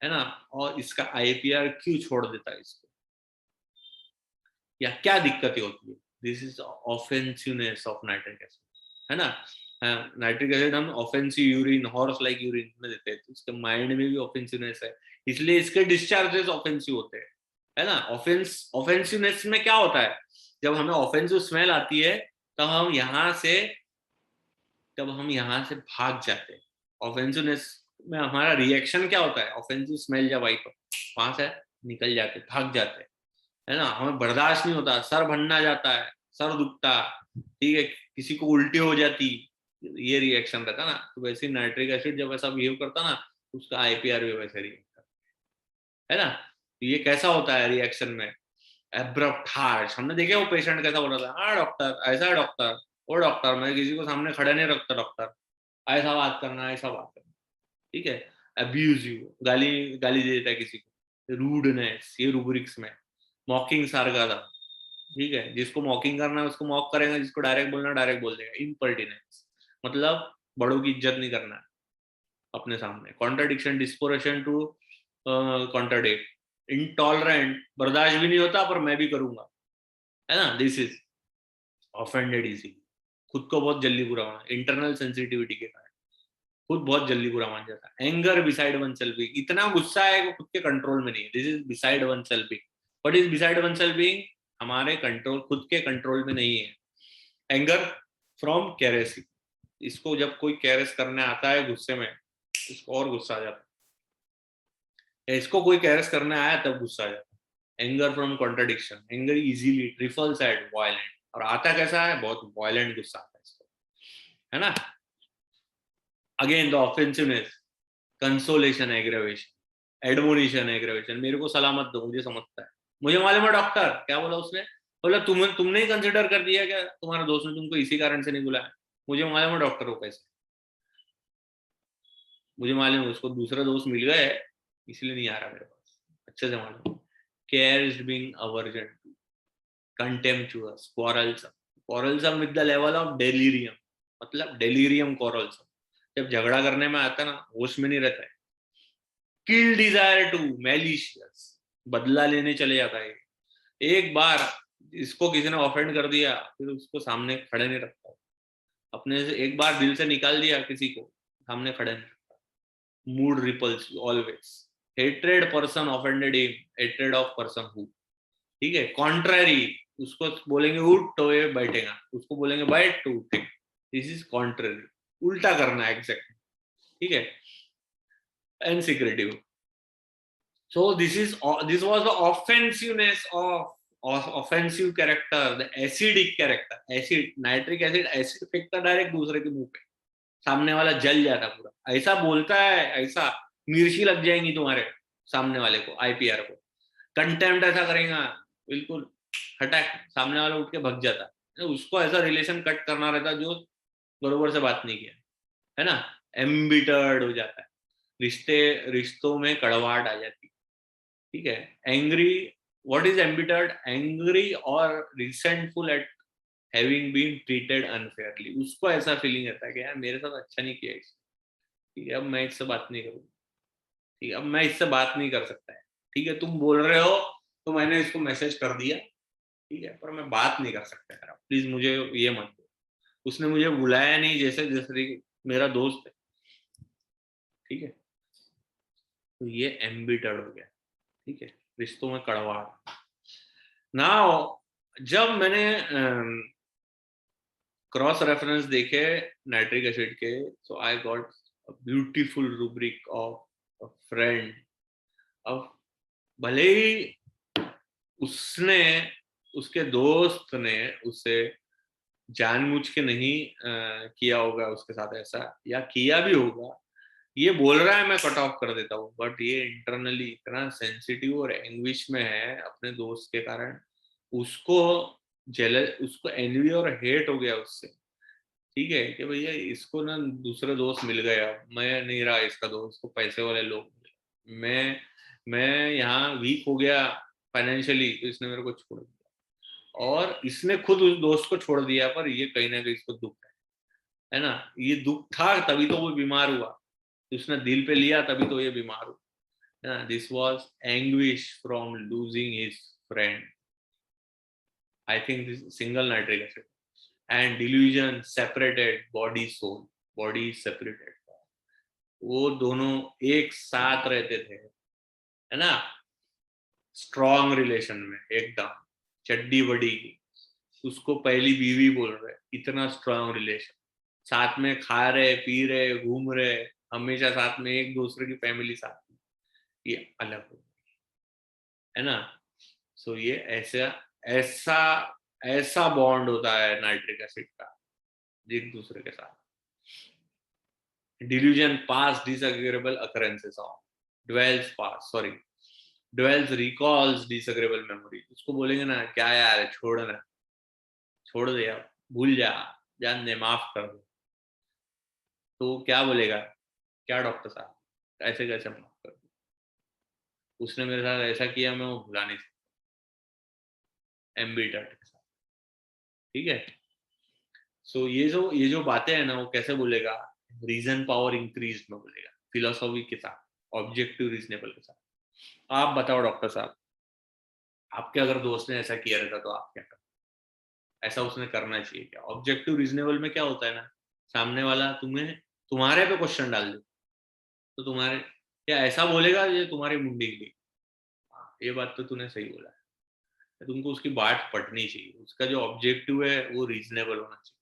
है ना, और इसका आईपीआर क्यों छोड़ देता है इसको, या क्या दिक्कतें होती है। This is offensiveness of nitric acid, है ना। नाइट्रिक एसिड हम offensive urine, horse like urine में देते हैं, तो इसके माइंड में भी ऑफेंसिवनेस है, इसलिए इसके डिस्चार्जेस ऑफेंसिव होते हैं, है ना। ऑफेंसिवनेस में क्या होता है, जब हमें ऑफेंसिव स्मेल आती है तब हम यहाँ से भाग जाते हैं। ऑफेंसिवनेस में हमारा रिएक्शन क्या होता है, ऑफेंसिव स्मेल जब आई तो वहां से निकल जाते, भाग जाते, है ना। हमें बर्दाश्त नहीं होता, सर भरना जाता है, सर दुखता, ठीक है, किसी को उल्टी हो जाती, ये रिएक्शन रहता ना। तो वैसे नाइट्रिक एसिड जब ऐसा बिहेव करता ना, उसका आईपीआर भी वैसे रिएक्ट करता है ना। तो ये कैसा होता है रिएक्शन में, एब्रप्ट हार्श। हमने देखे वो पेशेंट कैसा बोल रहा था, हाँ डॉक्टर, ऐसा डॉक्टर, वो डॉक्टर, मैं किसी को सामने खड़ा नहीं रखता डॉक्टर, ऐसा बात करना, ऐसा बात करना, ठीक है। अब्यूजिव, गाली गाली दे देता है किसी को, रूडनेस, ये रूब्रिक्स में। मॉकिंग सार्काज्म, ठीक है, जिसको मॉकिंग करना है उसको मॉक करेगा, जिसको डायरेक्ट बोलना डायरेक्ट बोल देगा। इम्पर्टिनेंस मतलब बड़ों की इज्जत नहीं करना है अपने सामने। Contradiction, disposition to contradict. Intolerant, बर्दाश्त भी नहीं होता पर मैं भी करूंगा, है ना। दिस इज ऑफेंडेड इजी, खुद को बहुत जल्दी बुरा होना, इंटरनल सेंसिटिविटी के कारण खुद बहुत जल्दी बुरा मान जाता है। Anger beside one self being, इतना गुस्सा है कि खुद के कंट्रोल में नहीं है। This is beside one self being. What is beside one self being, हमारे कंट्रोल, खुद के कंट्रोल में नहीं है। एंगर फ्रॉम कैरेसिंग, इसको जब कोई कैरेस करने आता है गुस्से में, इसको और गुस्सा आ जाता है, इसको कोई कैरेस करने आया तब गुस्सा आ जाता है। Anger from contradiction, anger easily trifles at violent, और आता कैसा है, बहुत वायलेंट गुस्सा आता है इसको, है ना। Again the offensiveness, consolation aggravation, admonition aggravation, मेरे को सलामत दो, मुझे समझता है, मुझे मालूम है डॉक्टर, क्या बोला उसने, बोला तुमने ही कंसिडर कर दिया क्या, तुम्हारा दोस्त ने तुमको इसी कारण से नहीं बुलाया, मुझे मालूम है डॉक्टर हो कैसे, मुझे मालूम है उसको दूसरा दोस्त मिल गए इसलिए नहीं आ रहा मेरे पास, अच्छे से मालूम। Care is being aversion, contemptuous, quarrelsome, quarrelsome with the level of delirium, मतलब delirium quarrelsome, जब झगड़ा करने में आता है ना, होश में नहीं रहता है। किल डिजायर टू, मैलिशियस, बदला लेने चले जाता है। एक बार इसको किसी ने ऑफेंड कर दिया, फिर उसको सामने खड़े नहीं रखता, अपने से एक बार दिल से निकाल दिया किसी को, सामने खड़े नहीं रखता। Mood ripples always, hatred person offended him, hatred of person who, ठीक है। कॉन्ट्ररी, उसको बोलेंगे उठ तो ये बैठेगा, उसको बोलेंगे बैठ तो उठेगा। दिस इज कॉन्ट्ररी, उल्टा करना है एग्जैक्ट, ठीक है। And secretive, so this was the offensiveness of offensive character, the acidic character, acid, nitric acid acid फेंकता डायरेक्ट दूसरे के मुंह पे, सामने वाला जल जाता पूरा, ऐसा बोलता है, ऐसा मिर्ची लग जाएंगी तुम्हारे सामने वाले को, आईपीआर को। कंटेम्प्ट ऐसा करेगा, बिल्कुल हटाक, सामने वाला उठ के भग जाता है, उसको ऐसा रिलेशन कट करना रहता जो बरोबर से बात नहीं किया, है ना। एम्बिटर्ड हो जाता है, रिश्तों में कड़वाहट आ जाती है, ठीक है। Angry, what is embittered, angry और resentful at having been treated unfairly, उसको ऐसा फीलिंग रहता है कि यार मेरे साथ अच्छा नहीं किया इसने, ठीक है, अब मैं इससे बात नहीं करूँ, ठीक है, अब मैं इससे बात नहीं कर सकता है, ठीक है, तुम बोल रहे हो तो मैंने इसको मैसेज कर दिया, ठीक है, पर मैं बात नहीं कर सकता यार, प्लीज मुझे ये मत दो, उसने मुझे बुलाया नहीं, जैसे जैसे मेरा दोस्त है, ठीक है, तो ये एम्बिटर्ड हो गया, ठीक है, रिश्तों में कड़वाहट। नाउ जब मैंने क्रॉस रेफरेंस देखे नाइट्रिक एसिड के, so I got a beautiful rubric of a friend. अब भले ही उसने, उसके दोस्त ने उसे जानबूझ के नहीं किया होगा उसके साथ ऐसा, या किया भी होगा, ये बोल रहा है मैं कट ऑफ कर देता हूँ, बट ये इंटरनली इतना सेंसिटिव और एंग्विश में है अपने दोस्त के कारण, उसको उसको एनवी और हेट हो गया उससे, ठीक है, कि भैया इसको ना दूसरे दोस्त मिल गया, मैं नहीं रहा इसका दोस्त, को पैसे वाले लोग, मैं मैं यहाँ वीक हो गया, फाइनेंशियली, तो इसने मेरे को छोड़ दिया, और इसने खुद उस दोस्त को छोड़ दिया, पर ये कहीं ना कहीं इसको दुख है ना, ये दुख था तभी तो वो बीमार हुआ, उसने दिल पे लिया तभी तो ये बीमार हुआ, है ना. This was anguish from losing his friend. I think this single nitric acid and delusion separated body soul. Body separated, वो दोनों एक साथ रहते थे, है ना, स्ट्रॉन्ग रिलेशन में एकदम, चड्डी बड़ी की, उसको पहली बीवी बोल रहे, इतना स्ट्रॉन्ग रिलेशन, साथ में खा रहे पी रहे घूम रहे, हमेशा साथ में, एक दूसरे की फैमिली साथ में, ये अलग हो, है ना. सो ये ऐसा ऐसा ऐसा बॉन्ड होता है नाइट्रिक एसिड का एक दूसरे के साथ. Delusion past disagreeable occurrences of dwells past, sorry, dwells recalls disagreeable memory. उसको बोलेंगे ना, क्या यार छोड़ना, छोड़ दे यार, भूल जा, जान दे, माफ कर दे, तो क्या बोलेगा, क्या डॉक्टर साहब ऐसे कैसे माफ कर दे, उसने मेरे साथ ऐसा किया, मैं वो भुला नहीं सकता. एम्बिटर्ट के साथ, ठीक है. सो ये जो बातें हैं ना, वो कैसे बोलेगा, रीजन पावर इंक्रीज में बोलेगा, फिलोसॉफी के साथ, ऑब्जेक्टिव रीजनेबल के साथ. आप बताओ डॉक्टर साहब, आपके अगर दोस्त ने ऐसा किया रहता तो आप क्या करते, ऐसा उसने करना चाहिए क्या. ऑब्जेक्टिव रीजनेबल में क्या होता है ना, सामने वाला तुम्हें तुम्हारे पे क्वेश्चन डाल दे, तो तुम्हारे क्या ऐसा बोलेगा, ये तुम्हारी मुंडी की, ये बात तो तूने सही बोला है, तुमको उसकी बात पढ़नी चाहिए, उसका जो ऑब्जेक्टिव है वो रीजनेबल होना चाहिए,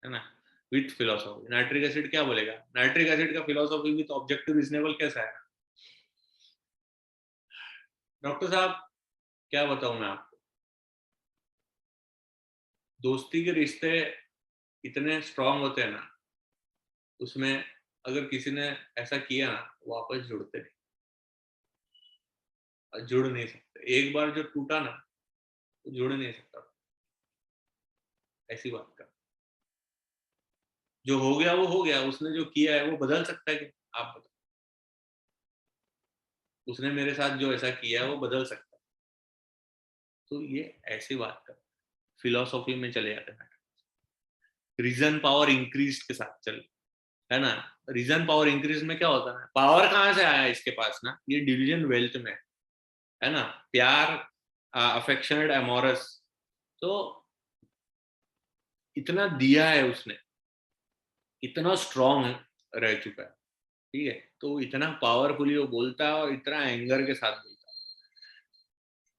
है ना. विथ फिलोसॉफी, नाइट्रिक एसिड क्या बोलेगा, नाइट्रिक एसिड का फिलोसॉफी विथ ऑब्जेक्टिव रीजनेबल कैसा है. डॉक्टर साहब क्या बताऊं मैं आपको, दोस्ती के रिश्ते इतने स्ट्रांग होते हैं ना, उसमें अगर किसी ने ऐसा किया ना, वापस जुड़ते नहीं, जुड़ नहीं सकते, एक बार जो टूटा ना, तो जुड़ नहीं सकता, ऐसी बात कर. जो हो गया वो हो गया, उसने जो किया है वो बदल सकता है क्या, आप बताओ. उसने मेरे साथ जो ऐसा किया है वो बदल सकता है, तो ये ऐसी बात कर, फिलोसॉफी में चले जाते हैं, रीजन पावर इंक्रीज के साथ चल, है ना. रीजन पावर इंक्रीज में क्या होता है, पावर कहाँ से आया इसके पास ना, ये डिवीजन वेल्थ में है ना, प्यार, अफेक्शनेट, एमोरस, तो इतना दिया है उसने, इतना स्ट्रॉन्ग रह चुका है, ठीक है, तो इतना पावरफुली वो बोलता है और इतना एंगर के साथ बोलता है.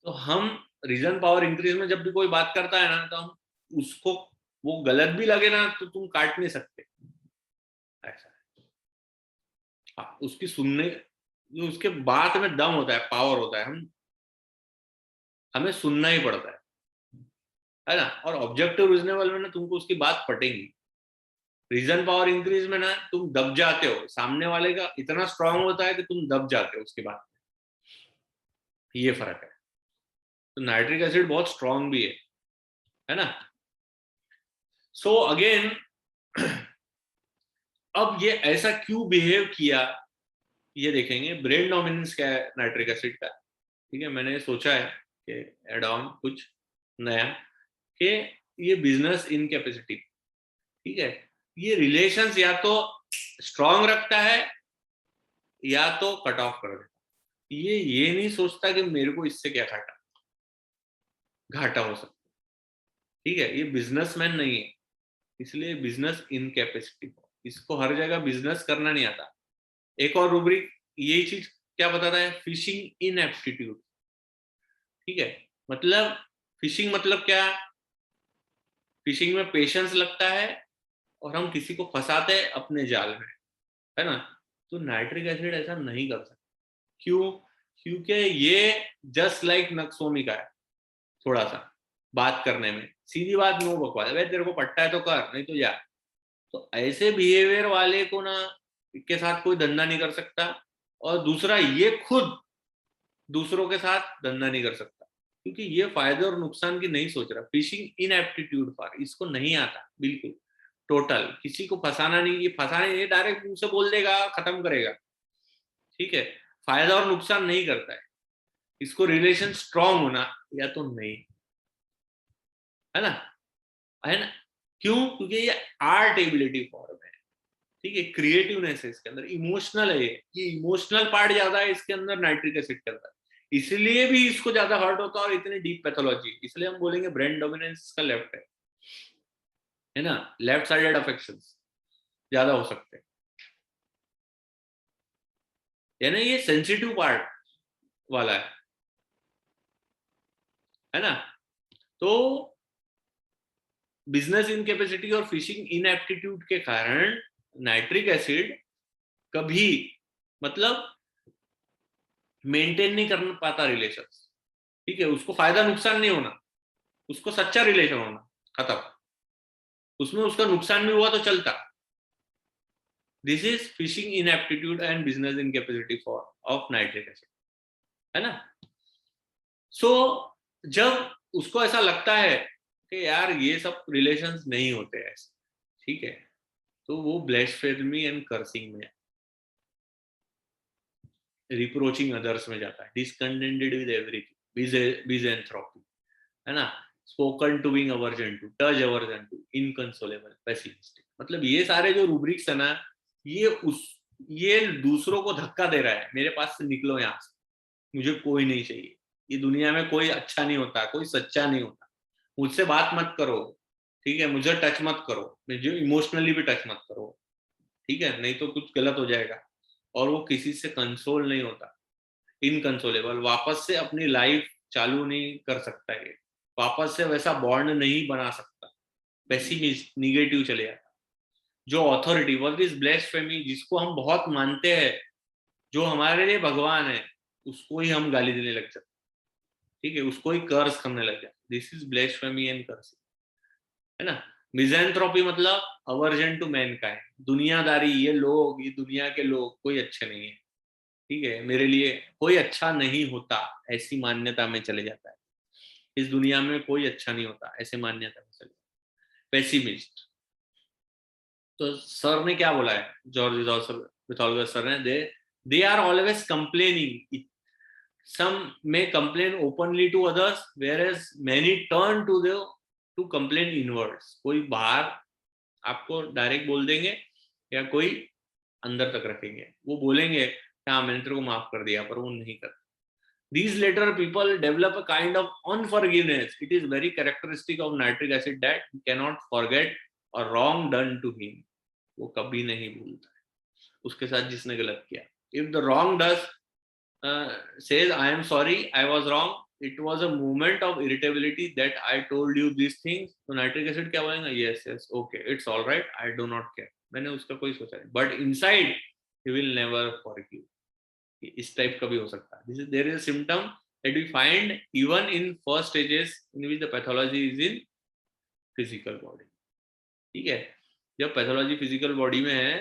तो हम रीजन पावर इंक्रीज में जब भी कोई बात करता है ना, तो हम उसको, वो गलत भी लगे ना तो तुम काट नहीं सकते, ऐसा है. हाँ, उसकी सुनने, जो उसके बात में दम होता है, पावर होता है, हम हमें सुनना ही पड़ता है ना. और ऑब्जेक्टिव रीजनेबल में ना तुमको उसकी बात पटेगी, रीजन पावर इंक्रीज में ना तुम दब जाते हो, सामने वाले का इतना स्ट्रांग होता है कि तुम दब जाते हो उसके बाद, ये फर्क है. तो नाइट्रिक एसिड बहुत स्ट्रांग भी है ना. सो अगेन अब ये ऐसा क्यों बिहेव किया, ये देखेंगे. ब्रेन डोमिनेंस क्या है नाइट्रिक एसिड का, ठीक है. मैंने सोचा है कि एड ऑन कुछ नया, कि ये बिजनेस इनकैपेसिटी, ठीक है, ये रिलेशंस या तो स्ट्रांग रखता है या तो कट ऑफ कर देता. ये नहीं सोचता कि मेरे को इससे क्या घाटा घाटा हो सकता, ठीक है. ये बिजनेसमैन नहीं है, इसलिए बिजनेस इनकैपेसिटी, इसको हर जगह बिजनेस करना नहीं आता. एक और रूब्रिक यही चीज क्या बताता है, फिशिंग इन एप्टीट्यूड, ठीक है. मतलब फिशिंग मतलब क्या, फिशिंग में पेशेंस लगता है और हम किसी को फंसाते हैं अपने जाल में, है ना. तो नाइट्रिक एसिड ऐसा नहीं कर सकता, क्यों, क्योंकि ये जस्ट लाइक नक्सोमी का है, थोड़ा सा बात करने में, सीधी बात, नो बकवास, अरे तेरे को पट्टा है तो कर, नहीं तो जा. तो ऐसे बिहेवियर वाले को ना के साथ कोई धंधा नहीं कर सकता, और दूसरा ये खुद दूसरों के साथ धंधा नहीं कर सकता, क्योंकि ये फायदे और नुकसान की नहीं सोच रहा. फिशिंग इन एप्टीट्यूड फॉर, इसको नहीं आता बिल्कुल, टोटल किसी को फंसाना नहीं, ये फंसाना, ये डायरेक्ट मुंह से बोल देगा, खत्म करेगा, ठीक है. फायदा और नुकसान नहीं करता है. इसको रिलेशन स्ट्रांग होना या तो नहीं, है ना, है ना। क्यों? क्योंकि ये आर्ट एबिलिटी फॉर्म है, ठीक है, क्रिएटिवनेस है इसके अंदर, इमोशनल है, ये इमोशनल पार्ट ज्यादा है इसके अंदर नाइट्रिक एसिड के अंदर, इसलिए भी इसको ज्यादा हर्ट होता है और इतनी डीप पैथोलॉजी, इसलिए हम बोलेंगे ब्रेन डोमिनेंस का लेफ्ट है ना, लेफ्ट साइडेड अफेक्शंस ज्यादा हो सकते हैं, यानी ये सेंसिटिव पार्ट वाला है ना। तो बिजनेस इनकेपेसिटी और फिशिंग इनएप्टीट्यूड के कारण नाइट्रिक एसिड कभी मतलब मेंटेन नहीं कर पाता रिलेशन, ठीक है, उसको फायदा नुकसान नहीं होना, उसको सच्चा रिलेशन होना, खत्म, उसमें उसका नुकसान भी हुआ तो चलता। This is fishing inaptitude and business incapacity for of nitric acid, है ना। सो जब उसको ऐसा लगता है कि यार ये सब रिलेशंस नहीं होते ऐसे, ठीक है, तो वो ब्लेस्फेमी एंड कर्सिंग में, रिप्रोचिंग अदर्स में जाता है, डिसकंटेंटेड विद एवरीथिंग, बिजेंथ्रोपी, है ना, spoken to being aversion to, touch aversion to, inconsolable, pessimistic, मतलब ये सारे जो रूब्रिक्स है ना, ये दूसरों को धक्का दे रहा है, मेरे पास से निकलो यहाँ से, मुझे कोई नहीं चाहिए, ये दुनिया में कोई अच्छा नहीं होता, कोई सच्चा नहीं होता, मुझसे बात मत करो, ठीक है, मुझे टच मत करो, मुझे इमोशनली भी टच मत करो, ठीक है, नहीं तो कुछ गलत हो जाएगा। और वो किसी से कंसोल नहीं होता, इनकंसोलेबल, वापस से अपनी लाइफ चालू नहीं कर सकता है, वापस से वैसा बॉन्ड नहीं बना सकता, पेसिमिस्ट, निगेटिव चले जाता। जो अथॉरिटी, व्हाट इज ब्लेस्फेमी, जिसको हम बहुत मानते हैं, जो हमारे लिए भगवान है, उसको ही हम गाली देने लग जाते, ठीक है, उसको ही कर्स करने लग जाते, दिस इज ब्लेस्फेमी एंड कर्स, है ना। मिज़ेंथ्रोपी मतलब अवर्जन टू मैनकाइंड, दुनियादारी, ये दुनिया के लोग कोई अच्छे नहीं है, ठीक है, मेरे लिए कोई अच्छा नहीं होता, ऐसी मान्यता में चले जाता है, इस दुनिया में कोई अच्छा नहीं होता, ऐसे मान्यता में चले जाता है। पेसिमिस्ट, तो सर ने क्या बोला है, जॉर्ज विथॉल्गर सर ने, they are always complaining, some may complain openly to others whereas many turn to complain inwards, कोई बाहर आपको डायरेक्ट बोल देंगे या कोई अंदर तक रखेंगे, वो बोलेंगे हाँ मैंने तेरे को माफ कर दिया, पर वो नहीं करते। These later people develop a kind of unforgiveness. It is very characteristic of nitric acid that he cannot forget a wrong done to him. वो कभी नहीं भूलता है उसके साथ जिसने गलत किया। If the wrong does says I am sorry, I was wrong, it was a moment of irritability that I told you these things, तो नाइट्रिक एसिड क्या बोलेगा, yes yes okay it's all right, I do not care, मैंने उसका कोई सोचा नहीं, but inside he will never forgive, इस टाइप का भी हो सकता है। This is there is a symptom that we find even in first stages in which the pathology is in physical body, ठीक है, जब पैथोलॉजी फिजिकल बॉडी में है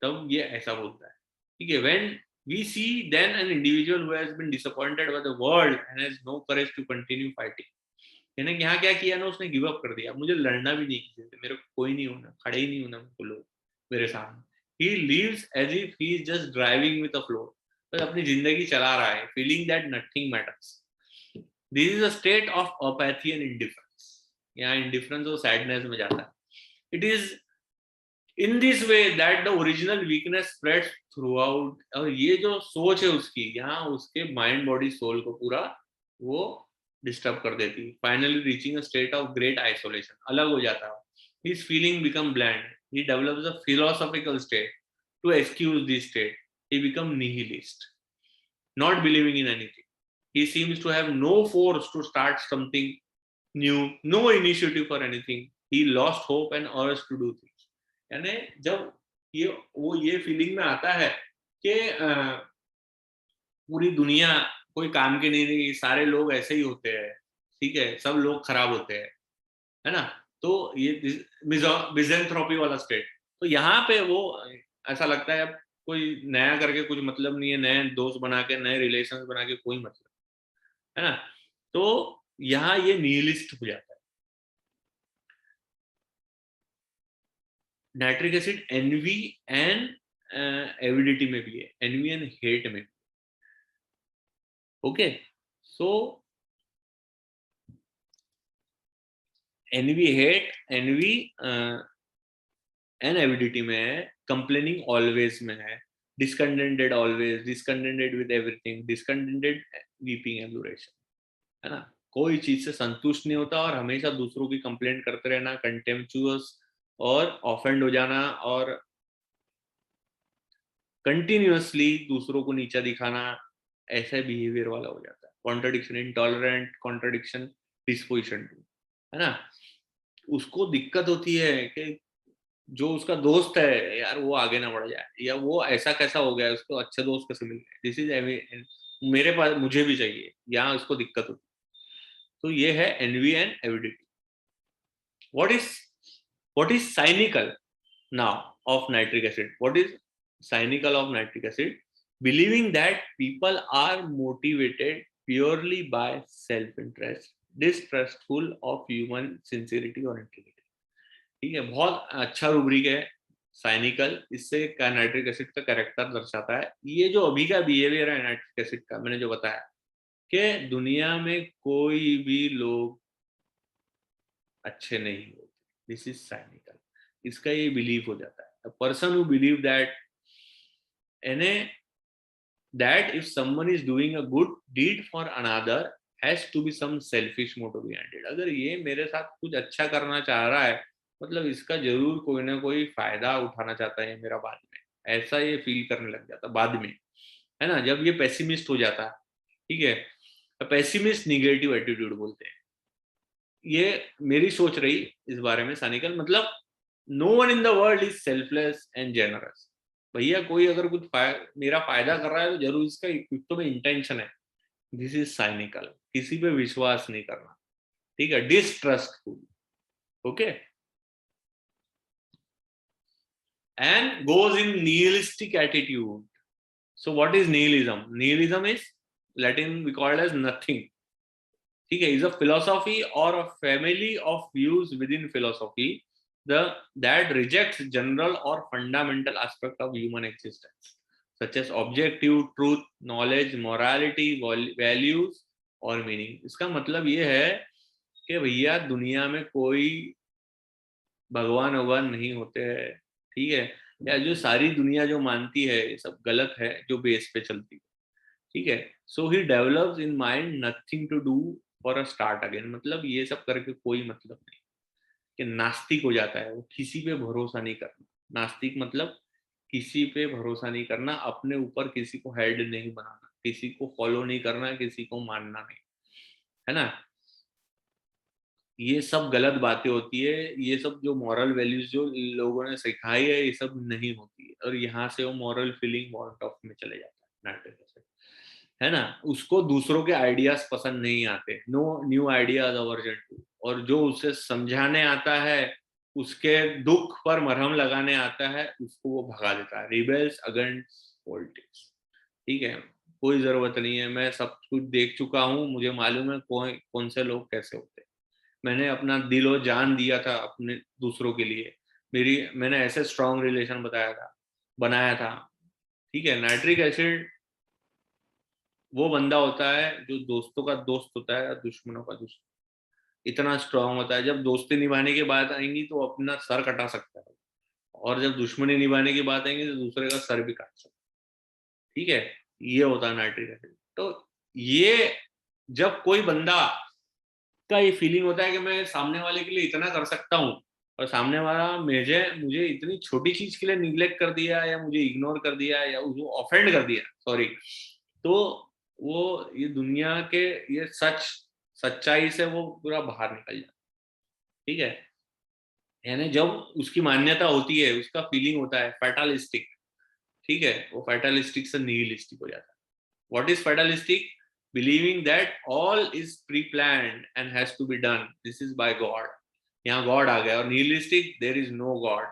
तब ये ऐसा बोलता है, ठीक है। When we see then an individual who has been disappointed by the world and has no courage to continue fighting, यानी यहाँ क्या किया ना, उसने गिव अप कर दिया, मुझे लड़ना भी नहीं किसी से, मेरे को कोई नहीं होना, खड़े ही नहीं होना मुझको लोग मेरे सामने, he lives as if he is just driving with a flow, बस अपनी जिंदगी चला रहा है, feeling that nothing matters, this is a state of apathy and indifference, यहाँ indifference और sadness में जाता है। It is in this way that the original weakness spreads throughout, और ये जो सोच है उसकी यहाँ उसके माइंड बॉडी सोल को पूरा वो डिस्टर्ब कर देती है, finally reaching a state of great isolation, अलग हो जाता है, his feeling become bland, he develops a philosophical state, to excuse this state he become nihilist, not believing in anything, he seems to have no force to start something new, no initiative for anything, he lost hope and urge to do things, यानी जब ये फीलिंग में आता है कि पूरी दुनिया कोई काम की नहीं रही, सारे लोग ऐसे ही होते हैं, ठीक है, सब लोग खराब होते हैं, है ना, तो ये मिज़ेंथ्रोपी वाला स्टेट, तो यहाँ पे वो ऐसा लगता है अब कोई नया करके कुछ मतलब नहीं है, नए दोस्त बना के नए रिलेशन बना के कोई मतलब, है ना, तो यहाँ ये निहिलिस्ट हो जाता है। Nitric acid envy and avidity में भी है, एनवी एंड हेट में, okay. So envy hate, envy and avidity में है, कंप्लेनिंग ऑलवेज में है, discontented always, discontented with everything, discontented, weeping aberration, है ना। कोई चीज से संतुष्ट नहीं होता और हमेशा दूसरों की कंप्लेंट करते रहना, कंटेम्पचुअस और ऑफेंड हो जाना और कंटिन्यूअसली दूसरों को नीचा दिखाना, ऐसा बिहेवियर वाला हो जाता है। Contradiction, intolerant, contradiction, disposition to, है ना। उसको दिक्कत होती है कि जो उसका दोस्त है यार वो आगे ना बढ़ जाए, या वो ऐसा कैसा हो गया, उसको अच्छे दोस्त कैसे मिल गए, दिस इज मेरे पास, मुझे भी चाहिए, यहाँ उसको दिक्कत होती है। तो ये है envy and avidity. What is what is cynical now of nitric acid? What is cynical of nitric acid? Believing that people are motivated purely by self-interest, distrustful of human sincerity or integrity. ठीक है, बहुत अच्छा रूब्रिक है साइनिकल। इससे नाइट्रिक एसिड का कैरेक्टर दर्शाता है। ये जो अभी का बिहेवियर है नाइट्रिक एसिड का, मैंने जो बताया कि दुनिया में कोई भी लोग अच्छे नहीं होते, दिस इज साइनिकल। इसका ये बिलीव हो जाता है, a person who believe that if someone is doing a good deed for another has to be some selfish motive behind it। अगर ये मेरे साथ कुछ अच्छा करना चाह रहा है, मतलब इसका जरूर कोई ना कोई फायदा उठाना चाहता है मेरा बाद में, ऐसा ये फील करने लग जाता बाद में, है ना। जब ये पेसिमिस्ट हो जाता है, ठीक है, पेसिमिस्ट निगेटिव एटीट्यूड बोलते हैं। ये मेरी सोच रही इस बारे में सानिकल, मतलब no one in the world is selfless and generous. भैया कोई अगर कुछ मेरा फायदा कर रहा है तो जरूर इसका कुछ तो में इंटेंशन है। दिस इज साइनिकल, किसी पे विश्वास नहीं करना, ठीक है, distrustful, okay, and goes in nihilistic attitude. So what is nihilism? Nihilism is Latin we called as nothing, ठीक है, इज अ फिलोसॉफी और a family of views within philosophy that rejects general or fundamental aspect of human existence such as objective truth, knowledge, morality, values और meaning। इसका मतलब ये है कि भैया दुनिया में कोई भगवान भगवान नहीं होते हैं, ठीक है, या जो सारी दुनिया जो मानती है ये सब गलत है, जो बेस पे चलती है, ठीक है। So he develops in mind nothing to do for a start again. मतलब ये सब करके कोई मतलब नहीं, कि नास्तिक हो जाता है, वो किसी पे भरोसा नहीं करना। नास्तिक मतलब किसी पे भरोसा नहीं करना, अपने ऊपर किसी को हेड नहीं बनाना, किसी को फॉलो नहीं करना, किसी को मानना नहीं, है ना। ये सब गलत बातें होती है, ये सब जो मॉरल वैल्यूज जो लोगों ने सिखाई है ये सब नहीं होती है, और यहाँ से वो मॉरल फीलिंग वॉन्ट ऑफ में चले जाता है नाटक से, है ना। उसको दूसरों के आइडियाज पसंद नहीं आते, no new ideas aversion to, और जो उसे समझाने आता है, उसके दुख पर मरहम लगाने आता है, उसको वो भगा देता है, रिबेल्स अगेंस्ट पॉलिटिक्स, ठीक है। कोई जरूरत नहीं है, मैं सब कुछ देख चुका हूँ, मुझे मालूम है कौन से लोग कैसे होते हैं। मैंने अपना दिल और जान दिया था अपने दूसरों के लिए, मैंने ऐसे स्ट्रॉन्ग रिलेशन बनाया था, ठीक है। नाइट्रिक एसिड वो बंदा होता है जो दोस्तों का दोस्त होता है और दुश्मनों का दुश्मन, इतना स्ट्रांग होता है। जब दोस्ती निभाने की बात आएंगी तो अपना सर कटा सकता है, और जब दुश्मनी निभाने की बात आएंगी तो दूसरे का सर भी काट सकता है, ठीक है। ये होता है नाइट्रिक एसिड। तो ये जब कोई बंदा का ये फीलिंग होता है कि मैं सामने वाले के लिए इतना कर सकता हूँ, और सामने वाला मुझे मुझे इतनी छोटी चीज के लिए निग्लेक्ट कर दिया, या मुझे इग्नोर कर दिया, या उसको ऑफेंड कर दिया, सॉरी, तो वो ये दुनिया के ये सच्चाई से वो पूरा बाहर निकल जाता, ठीक है। यानी जब उसकी मान्यता होती है, उसका फीलिंग होता है फैटालिस्टिक, ठीक है, वो फैटालिस्टिक से निहिलिस्टिक हो जाता है। What is fatalistic? Believing that all is preplanned and has to be done, this is by God. यहाँ गॉड आ गया। और nihilistic, there is no God,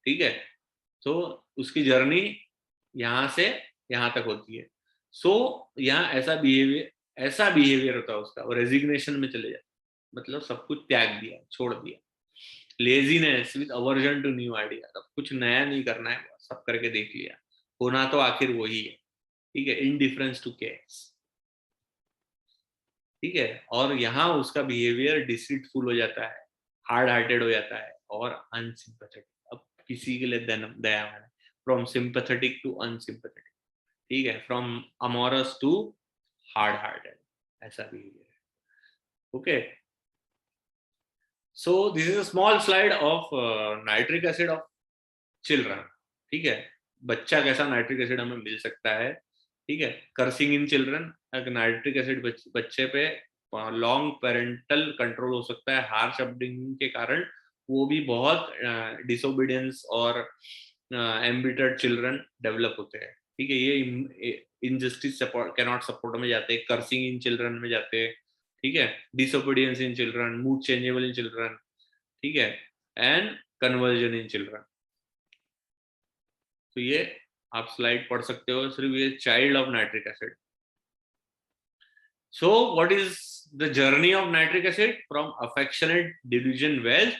ठीक है। तो उसकी जर्नी यहाँ से यहाँ तक होती है। सो यहाँ ऐसा बिहेवियर होता है उसका, वो रेजिग्नेशन में चले जाते, मतलब सब कुछ त्याग दिया, छोड़ दिया। Laziness with aversion to new idea, सब कुछ नया नहीं करना है, सब करके देख लिया, होना तो आखिर वही है, ठीक है। इनडिफरेंस टू केयर्स, ठीक है, और यहाँ उसका बिहेवियर डिसीटफुल हो जाता है, हार्ड हार्टेड हो जाता है और अनसिंपैथेटिक। अब किसी के लिए दया है, फ्रॉम सिंपैथेटिक टू अनसिंपैथेटिक, ठीक है, from amorous to hard hearted, ऐसा बिहेवियर है। Okay, so this is a small slide of nitric acid of children. ठीक है, बच्चा कैसा नाइट्रिक एसिड हमें मिल सकता है। ठीक है, cursing in children, nitric acid बच्चे पे लॉन्ग पेरेंटल कंट्रोल हो सकता है, हार्श अपब्रिंगिंग के कारण वो भी बहुत डिसोबीडियंस और एम्बिटर्ड चिल्ड्रन डेवलप होते हैं। ठीक है, ये इनजस्टिस कैनॉट सपोर्ट में जाते हैं, कर्सिंग इन चिल्ड्रन में जाते हैं। ठीक है, disobedience in children, mood changeable in children, ठीक है, एंड कन्वर्जन इन चिल्ड्रन। तो ये आप स्लाइड पढ़ सकते हो, सिर्फ ये child of nitric acid. So what is the journey of nitric acid from affectionate delusion wealth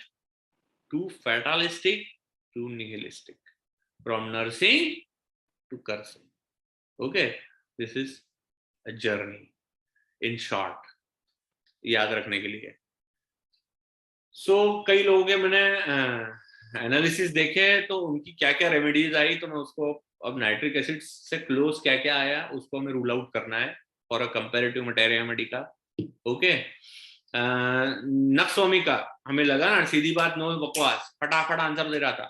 to fatalistic to nihilistic, from nursing to cursing. Okay, this is a journey in short, याद रखने के लिए। सो कई लोगों के मैंने एनालिसिस देखे, तो उनकी क्या क्या रेमेडीज आई, तो मैं उसको अब नाइट्रिक एसिड से क्लोज क्या क्या आया उसको हमें रूल आउट करना है for a comparative materia medica. Okay, nux vomica का हमें लगा ना, सीधी बात, नो बकवास, फटाफट आंसर दे रहा था,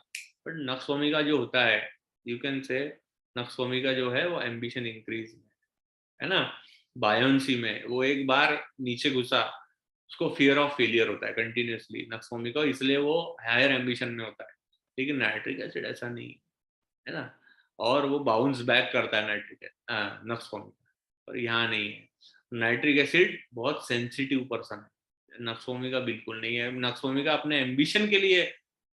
बट नक्सवामी का जो होता है, यू कैन से नक्सवामी का जो है वो एम्बिशन इंक्रीज है ना, बायोन्सी में वो एक बार नीचे घुसा, उसको फियर ऑफ फेलियर होता है कंटिन्यूसली नक्सवामी का, इसलिए वो हायर एम्बिशन में होता है। लेकिन नाइट्रिक एसिड ऐसा नहीं है ना, और वो बाउंस बैक करता है नाइट्रिक नक्सवामी का, पर यहाँ नहीं है। नाइट्रिक एसिड बहुत सेंसिटिव पर्सन है, नक्सवामी का बिल्कुल नहीं है। नक्सवामी का अपने एम्बिशन के लिए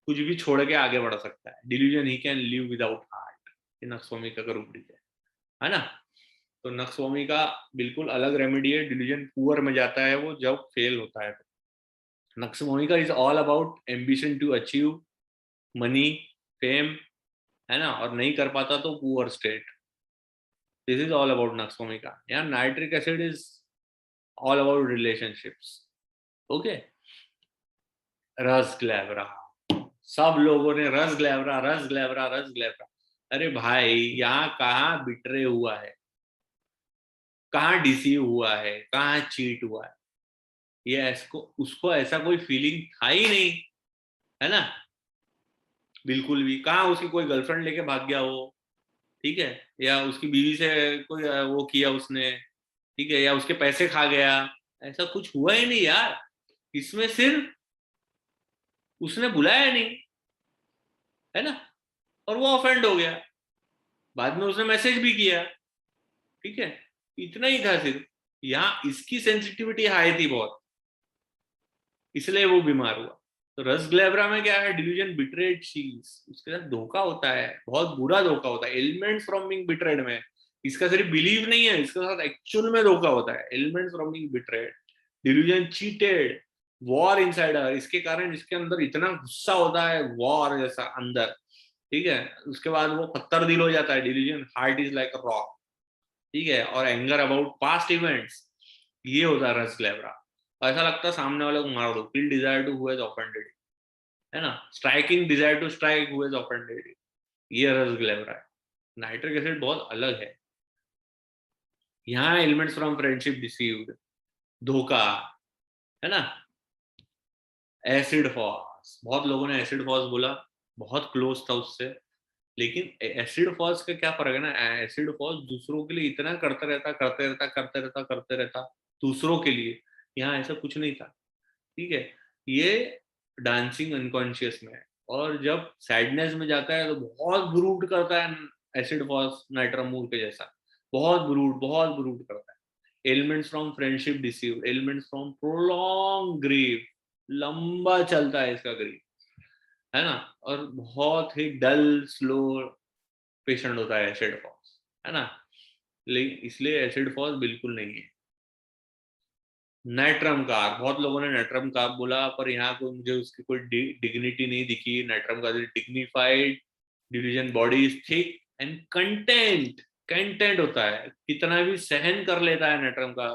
कुछ भी छोड़ के आगे बढ़ सकता है, delusion he can live without heart, ये नक्सवामी का रूप है ना। तो नक्सवामी का बिल्कुल अलग रेमेडी है, डिलीजन पुअर में जाता है वो जब फेल होता है। नक्सवामी का is all about ambition to achieve money, fame, है ना, और नहीं कर पाता तो poor state, this is all about nux vomica का। यार nitric acid is all about relationships. Okay, rhus glabra, सब लोगों ने रस ग्लैबरा रस ग्लैबरा रस ग्लैबरा, अरे भाई यहाँ कहाँ बिटरे हुआ है, कहाँ डिसीव हुआ है, कहाँ चीट हुआ है, ये इसको उसको ऐसा कोई फीलिंग था ही नहीं, है ना, बिल्कुल भी। कहाँ उसकी कोई गर्लफ्रेंड लेके भाग गया हो, ठीक है, या उसकी बीवी से कोई वो किया उसने, ठीक है, या उसके पैसे खा गया, ऐसा कुछ हुआ ही नहीं यार। इसमें सिर्फ उसने बुलाया नहीं, है ना, और वो ऑफेंड हो गया, बाद में उसने मैसेज भी किया, ठीक है, इतना ही था सिर्फ। यहाँ इसकी सेंसिटिविटी हाई थी बहुत, इसलिए वो बीमार हुआ। तो रस ग्लैब्रा में क्या है, डिल्यूजन बिट्रेड चीज, उसके साथ धोखा होता है, बहुत बुरा धोखा होता है, एलिमेंट्स फ्रॉम बीइंग बिट्रेड में। इसका सिर्फ बिलीव नहीं है, इसके साथ एक्चुअल में धोखा होता है, elements from being betrayed, delusion cheated, war insider, इसके कारण इसके अंदर इतना गुस्सा होता है, वॉर जैसा अंदर, ठीक है, उसके बाद वो पत्थर दिल हो जाता है, delusion heart is like a rock, ठीक है, और एंगर अबाउट पास्ट इवेंट्स, ये होता है रस ग्लैब्रा। ऐसा लगता है सामने वाले को मार दो, kill desire to who has offended, है ना, striking desire to strike who has offended, ये रस ग्लैब्रा है। नाइट्रिक एसिड बहुत अलग है, यहाँ एलिमेंट्स फ्रॉम फ्रेंडशिप डिसीव्ड, धोखा, है ना, एसिड फॉस, बहुत लोगों ने एसिड फॉस बोला, बहुत क्लोज था उससे, लेकिन एसिड फॉस का क्या फर्क है ना, एसिड फॉस दूसरों के लिए इतना करता रहता करते रहता करते रहता करते रहता दूसरों के लिए, यहाँ ऐसा कुछ नहीं था, ठीक है, ये डांसिंग अनकॉन्शियस में है, और जब सैडनेस में जाता है तो बहुत ब्रूड करता है, एसिड फॉस नाइट्रामूर के जैसा, बहुत ब्रूड करता है। Elements from friendship deceive, elements from prolong grieve, लंबा चलता है इसका ग्रीव, है ना, और बहुत ही डल स्लो पेशेंट होता है एसिड फॉस, है ना, लेकिन इसलिए एसिड फॉस बिल्कुल नहीं है। नाइट्रम कार्ब, बहुत लोगों ने नाइट्रम कार्ब बोला, पर यहाँ को मुझे उसकी कोई डिग्निटी नहीं दिखी। Nitrum carb dignified, division body is thick and content, content होता है, कितना भी सहन कर लेता है नाइट्रम का,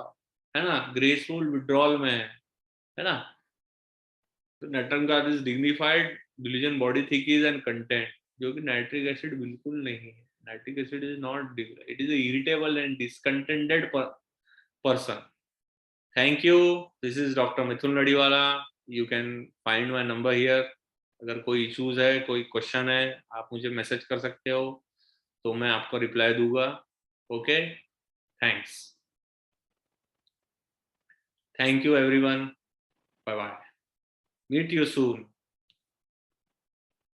है ना, ग्रेसफुल विड्रॉल में है ना. तो नटरंगार is dignified, delusion body thickness and content, जो कि नाइट्रिक एसिड बिल्कुल नहीं है. Nitric acid is not, it is irritable and discontented person. Thank you. This is doctor Mithun Ladiwala. You can find my number here. अगर कोई इश्यूज है, कोई क्वेश्चन है, आप मुझे मैसेज कर सकते हो, तो मैं आपको रिप्लाई दूंगा. Okay, thanks. Thank you everyone. Bye bye. Meet you soon.